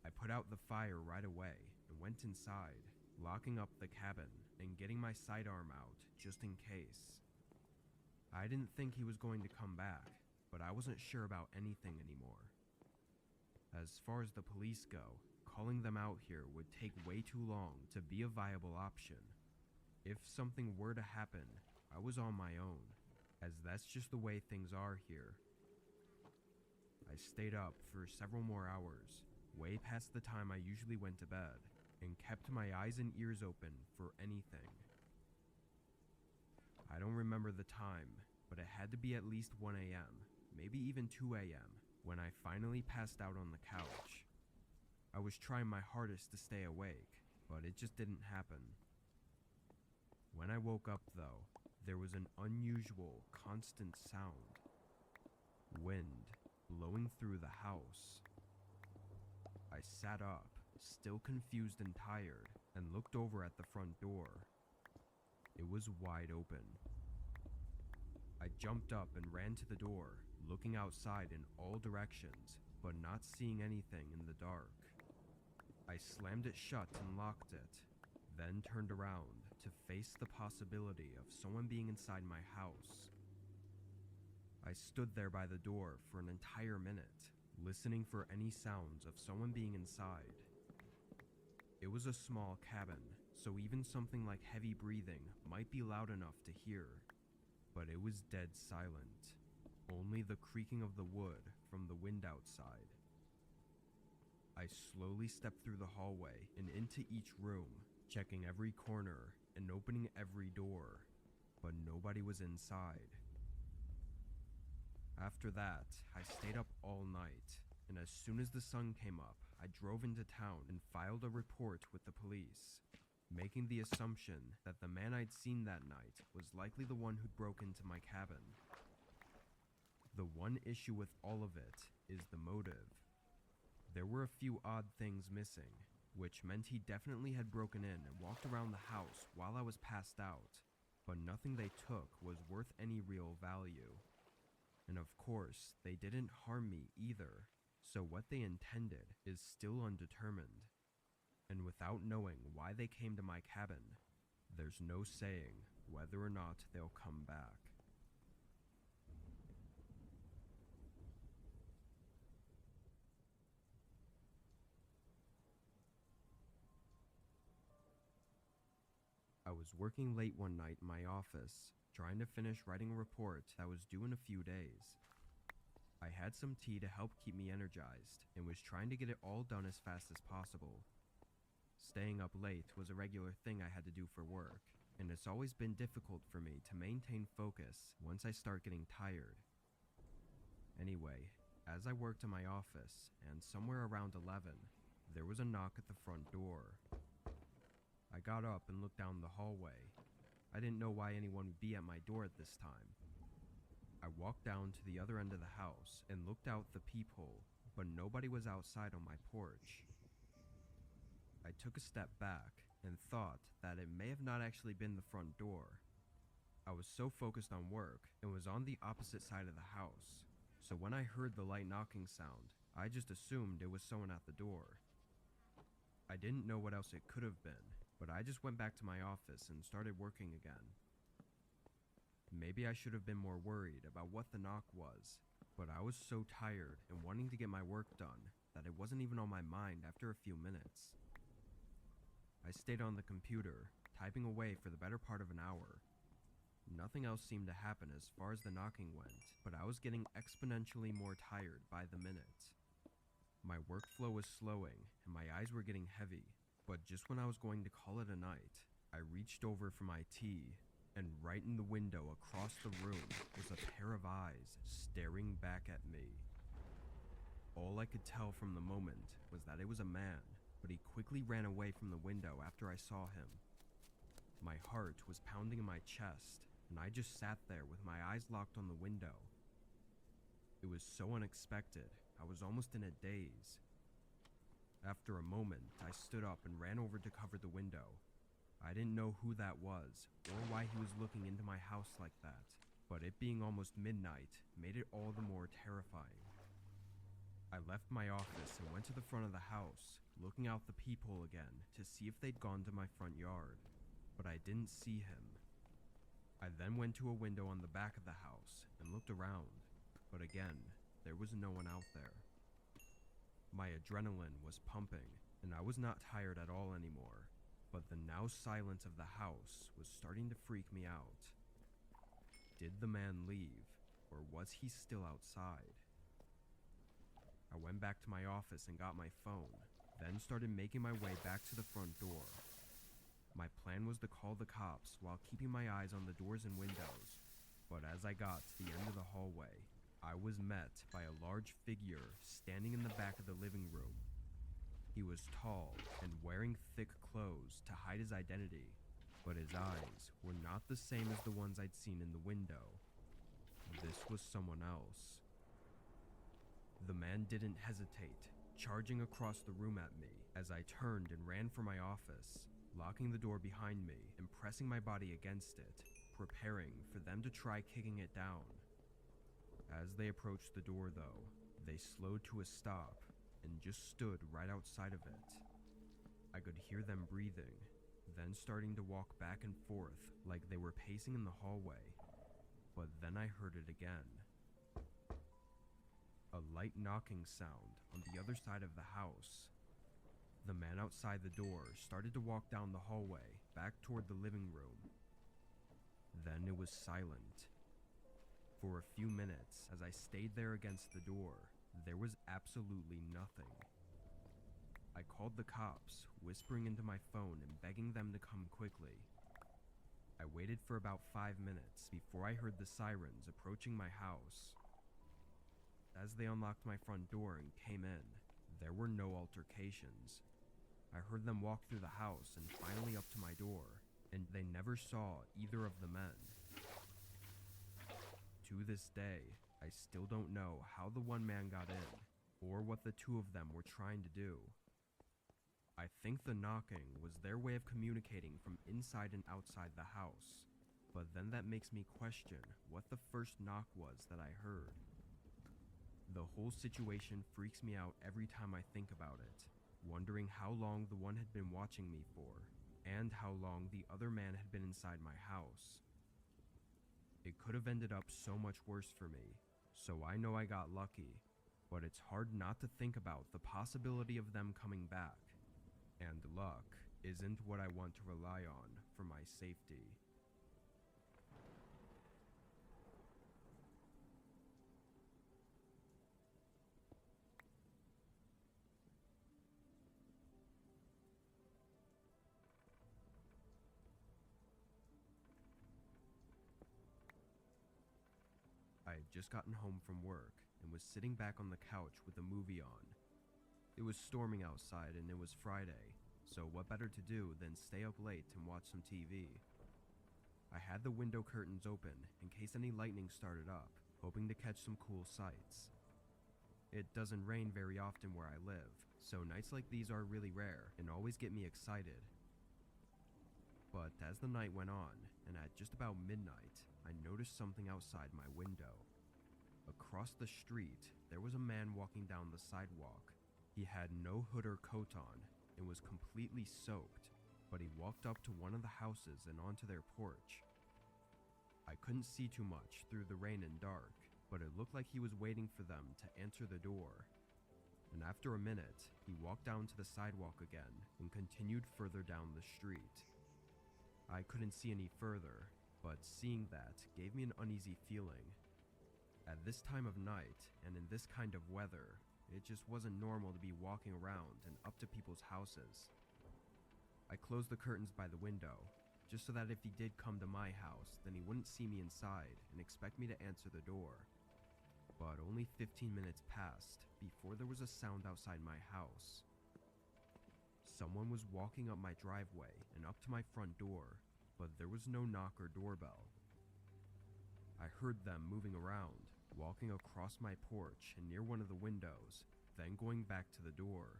I put out the fire right away and went inside, locking up the cabin and getting my sidearm out just in case. I didn't think he was going to come back, but I wasn't sure about anything anymore. As far as the police go, calling them out here would take way too long to be a viable option. If something were to happen, I was on my own, as that's just the way things are here. I stayed up for several more hours, way past the time I usually went to bed, and kept my eyes and ears open for anything. I don't remember the time, but it had to be at least 1 a.m., maybe even 2 a.m., when I finally passed out on the couch. I was trying my hardest to stay awake, but it just didn't happen. When I woke up, though, there was an unusual, constant sound. Wind blowing through the house. I sat up, still confused and tired, and looked over at the front door. It was wide open. I jumped up and ran to the door, looking outside in all directions, but not seeing anything in the dark. I slammed it shut and locked it, then turned around to face the possibility of someone being inside my house. I stood there by the door for an entire minute, listening for any sounds of someone being inside. It was a small cabin, so even something like heavy breathing might be loud enough to hear, but it was dead silent. Only the creaking of the wood from the wind outside. I slowly stepped through the hallway and into each room, checking every corner and opening every door, but nobody was inside. After that, I stayed up all night, and as soon as the sun came up, I drove into town and filed a report with the police, making the assumption that the man I'd seen that night was likely the one who'd broke into my cabin. The one issue with all of it is the motive. There were a few odd things missing, which meant he definitely had broken in and walked around the house while I was passed out, but nothing they took was worth any real value. And of course, they didn't harm me either, so what they intended is still undetermined. And without knowing why they came to my cabin, there's no saying whether or not they'll come back. I was working late one night in my office, trying to finish writing a report that was due in a few days. I had some tea to help keep me energized and was trying to get it all done as fast as possible. Staying up late was a regular thing I had to do for work, and it's always been difficult for me to maintain focus once I start getting tired. Anyway, as I worked in my office, and somewhere around 11, there was a knock at the front door. I got up and looked down the hallway. I didn't know why anyone would be at my door at this time. I walked down to the other end of the house and looked out the peephole, but nobody was outside on my porch. I took a step back and thought that it may have not actually been the front door. I was so focused on work and was on the opposite side of the house, so when I heard the light knocking sound, I just assumed it was someone at the door. I didn't know what else it could have been, but I just went back to my office and started working again. Maybe I should have been more worried about what the knock was, but I was so tired and wanting to get my work done that it wasn't even on my mind after a few minutes. I stayed on the computer, typing away for the better part of an hour. Nothing else seemed to happen as far as the knocking went, but I was getting exponentially more tired by the minute. My workflow was slowing and my eyes were getting heavy, but just when I was going to call it a night, I reached over for my tea, and right in the window across the room was a pair of eyes staring back at me. All I could tell from the moment was that it was a man, but he quickly ran away from the window after I saw him. My heart was pounding in my chest, and I just sat there with my eyes locked on the window. It was so unexpected, I was almost in a daze. After a moment, I stood up and ran over to cover the window. I didn't know who that was, or why he was looking into my house like that, but it being almost midnight made it all the more terrifying. I left my office and went to the front of the house, looking out the peephole again to see if they'd gone to my front yard, but I didn't see him. I then went to a window on the back of the house and looked around, but again, there was no one out there. My adrenaline was pumping, and I was not tired at all anymore, but the now silence of the house was starting to freak me out. Did the man leave, or was he still outside? I went back to my office and got my phone, then started making my way back to the front door. My plan was to call the cops while keeping my eyes on the doors and windows, but as I got to the end of the hallway, I was met by a large figure standing in the back of the living room. He was tall and wearing thick clothes to hide his identity, but his eyes were not the same as the ones I'd seen in the window. This was someone else. The man didn't hesitate, charging across the room at me as I turned and ran for my office, locking the door behind me and pressing my body against it, preparing for them to try kicking it down. As they approached the door, though, they slowed to a stop and just stood right outside of it. I could hear them breathing, then starting to walk back and forth like they were pacing in the hallway, but then I heard it again. A light knocking sound on the other side of the house. The man outside the door started to walk down the hallway back toward the living room. Then it was silent, For a few minutes, as I stayed there against the door, there was absolutely nothing. I called the cops, whispering into my phone and begging them to come quickly. I waited for about 5 minutes before I heard the sirens approaching my house. As they unlocked my front door and came in, there were no altercations. I heard them walk through the house and finally up to my door, and they never saw either of the men. To this day, I still don't know how the one man got in, or what the two of them were trying to do. I think the knocking was their way of communicating from inside and outside the house, but then that makes me question what the first knock was that I heard. The whole situation freaks me out every time I think about it, wondering how long the one had been watching me for, and how long the other man had been inside my house. It could have ended up so much worse for me, so I know I got lucky, but it's hard not to think about the possibility of them coming back. And luck isn't what I want to rely on for my safety. I had just gotten home from work and was sitting back on the couch with a movie on. It was storming outside and it was Friday, so what better to do than stay up late and watch some TV. I had the window curtains open in case any lightning started up, hoping to catch some cool sights. It doesn't rain very often where I live, so nights like these are really rare and always get me excited. But as the night went on, and at just about midnight, I noticed something outside my window. Across the street, there was a man walking down the sidewalk. He had no hood or coat on and was completely soaked, but he walked up to one of the houses and onto their porch. I couldn't see too much through the rain and dark, but it looked like he was waiting for them to answer the door. And after a minute, he walked down to the sidewalk again and continued further down the street. I couldn't see any further, but seeing that gave me an uneasy feeling. At this time of night and in this kind of weather, it just wasn't normal to be walking around and up to people's houses. I closed the curtains by the window, just so that if he did come to my house, then he wouldn't see me inside and expect me to answer the door. But only 15 minutes passed before there was a sound outside my house. Someone was walking up my driveway and up to my front door, but there was no knock or doorbell. I heard them moving around, walking across my porch and near one of the windows, then going back to the door.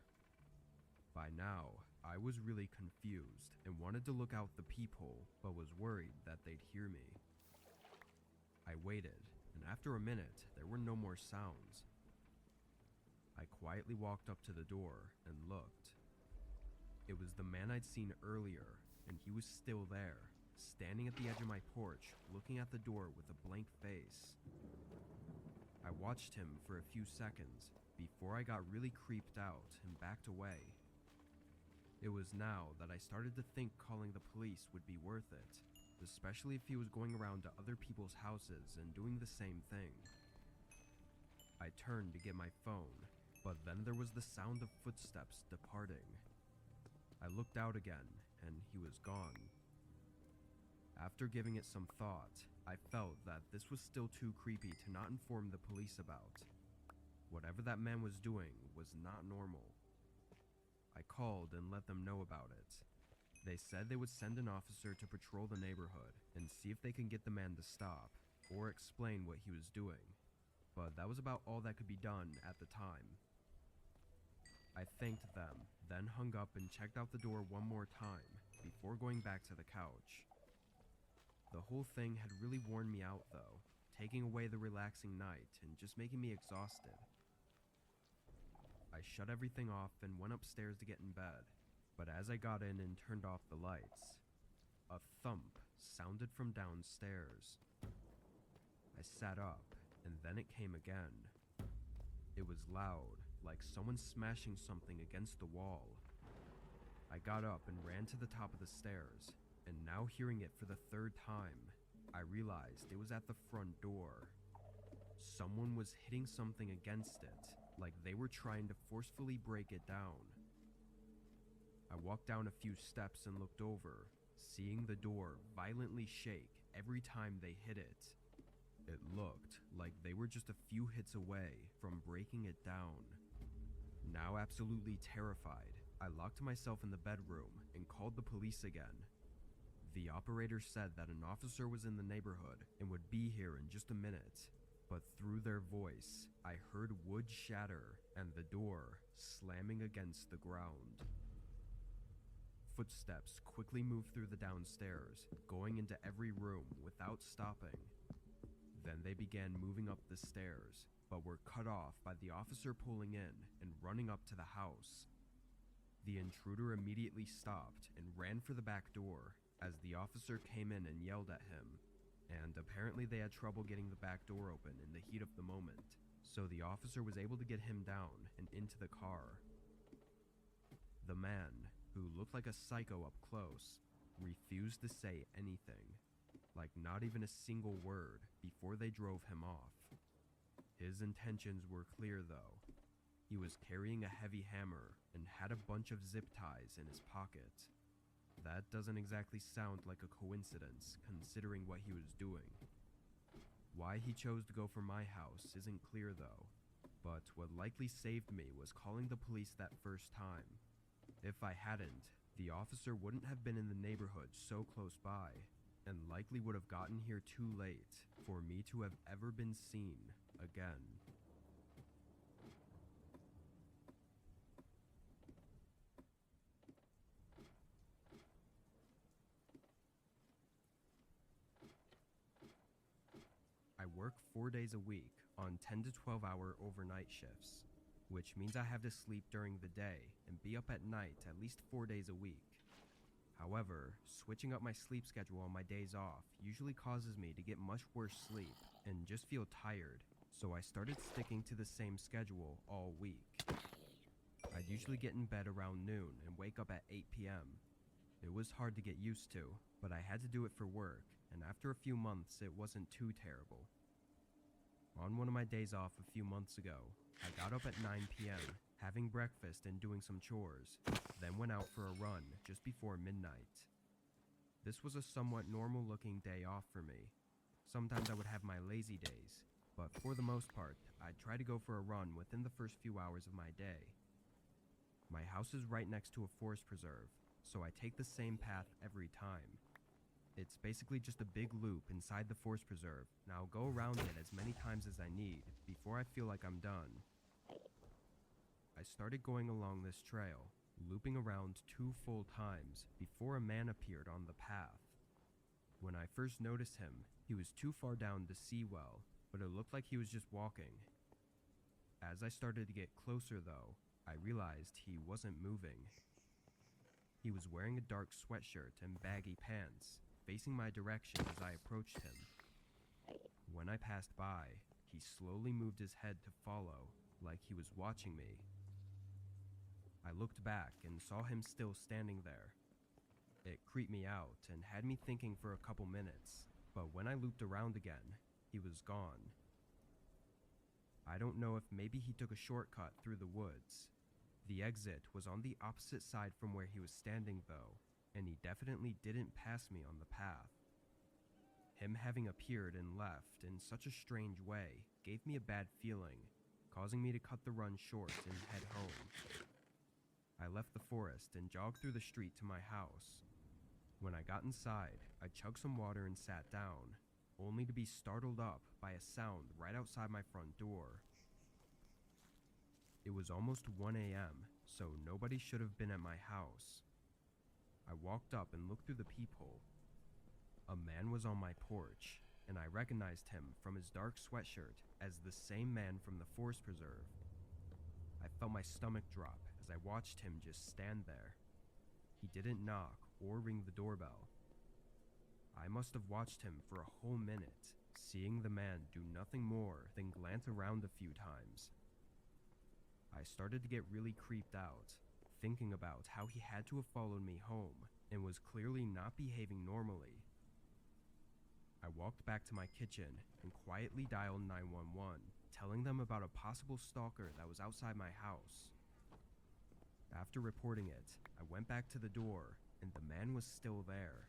By now, I was really confused and wanted to look out the peephole, but was worried that they'd hear me. I waited, and after a minute, there were no more sounds. I quietly walked up to the door and looked. It was the man I'd seen earlier, and he was still there, standing at the edge of my porch, looking at the door with a blank face. I watched him for a few seconds before I got really creeped out and backed away. It was now that I started to think calling the police would be worth it, especially if he was going around to other people's houses and doing the same thing. I turned to get my phone, but then there was the sound of footsteps departing. I looked out again, and he was gone. After giving it some thought, I felt that this was still too creepy to not inform the police about. Whatever that man was doing was not normal. I called and let them know about it. They said they would send an officer to patrol the neighborhood and see if they can get the man to stop, or explain what he was doing. But that was about all that could be done at the time. I thanked them, then hung up and checked out the door one more time before going back to the couch. The whole thing had really worn me out though, taking away the relaxing night and just making me exhausted. I shut everything off and went upstairs to get in bed, but as I got in and turned off the lights, a thump sounded from downstairs. I sat up, and then it came again. It was loud, like someone smashing something against the wall. I got up and ran to the top of the stairs, and now hearing it for the third time, I realized it was at the front door. someone was hitting something against it, like they were trying to forcefully break it down. I walked down a few steps and looked over, seeing the door violently shake every time they hit it. It looked like they were just a few hits away from breaking it down. Now absolutely terrified, I locked myself in the bedroom and called the police again. The operator said that an officer was in the neighborhood and would be here in just a minute, but through their voice, I heard wood shatter and the door slamming against the ground. Footsteps quickly moved through the downstairs, going into every room without stopping. Then they began moving up the stairs, but were cut off by the officer pulling in and running up to the house. The intruder immediately stopped and ran for the back door as the officer came in and yelled at him, and apparently they had trouble getting the back door open in the heat of the moment, so the officer was able to get him down and into the car. The man, who looked like a psycho up close, refused to say anything, like not even a single word, before they drove him off. His intentions were clear though. He was carrying a heavy hammer and had a bunch of zip ties in his pocket. That doesn't exactly sound like a coincidence, considering what he was doing. Why he chose to go for my house isn't clear though, but what likely saved me was calling the police that first time. If I hadn't, the officer wouldn't have been in the neighborhood so close by, and likely would have gotten here too late for me to have ever been seen again. I work 4 days a week on 10 to 12 hour overnight shifts, which means I have to sleep during the day and be up at night at least 4 days a week. However, switching up my sleep schedule on my days off usually causes me to get much worse sleep and just feel tired, so I started sticking to the same schedule all week. I'd usually get in bed around noon and wake up at 8 p.m. It was hard to get used to, but I had to do it for work, and after a few months it wasn't too terrible. On one of my days off a few months ago, I got up at 9 p.m., having breakfast and doing some chores, then went out for a run just before midnight. This was a somewhat normal looking day off for me. Sometimes I would have my lazy days, but for the most part, I'd try to go for a run within the first few hours of my day. My house is right next to a forest preserve, so I take the same path every time. It's basically just a big loop inside the forest preserve, and I'll go around it as many times as I need before I feel like I'm done. I started going along this trail, looping around 2 full times before a man appeared on the path. When I first noticed him, he was too far down to see well, but it looked like he was just walking. As I started to get closer though, I realized he wasn't moving. He was wearing a dark sweatshirt and baggy pants, facing my direction as I approached him. When I passed by, he slowly moved his head to follow, like he was watching me. I looked back and saw him still standing there. It creeped me out and had me thinking for a couple minutes, but when I looped around again, he was gone. I don't know if maybe he took a shortcut through the woods. The exit was on the opposite side from where he was standing though, and he definitely didn't pass me on the path. Him having appeared and left in such a strange way gave me a bad feeling, causing me to cut the run short and head home. I left the forest and jogged through the street to my house. When I got inside, I chugged some water and sat down, only to be startled up by a sound right outside my front door. It was almost 1 a.m., so nobody should have been at my house. I walked up and looked through the peephole. A man was on my porch, and I recognized him from his dark sweatshirt as the same man from the forest preserve. I felt my stomach drop as I watched him just stand there. He didn't knock or ring the doorbell. I must have watched him for a whole minute, seeing the man do nothing more than glance around a few times. I started to get really creeped out, thinking about how he had to have followed me home and was clearly not behaving normally. I walked back to my kitchen and quietly dialed 911, telling them about a possible stalker that was outside my house. After reporting it, I went back to the door, and the man was still there.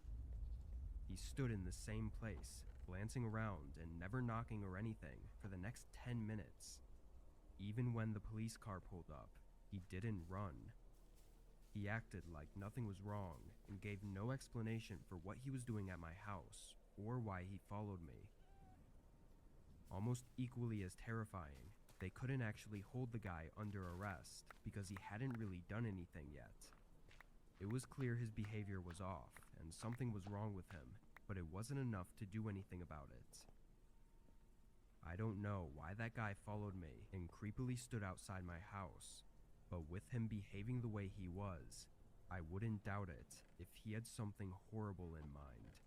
He stood in the same place, glancing around and never knocking or anything for the next 10 minutes. Even when the police car pulled up, he didn't run. He acted like nothing was wrong and gave no explanation for what he was doing at my house or why he followed me. Almost equally as terrifying, they couldn't actually hold the guy under arrest because he hadn't really done anything yet. It was clear his behavior was off and something was wrong with him, but it wasn't enough to do anything about it. I don't know why that guy followed me and creepily stood outside my house, but with him behaving the way he was, I wouldn't doubt it if he had something horrible in mind.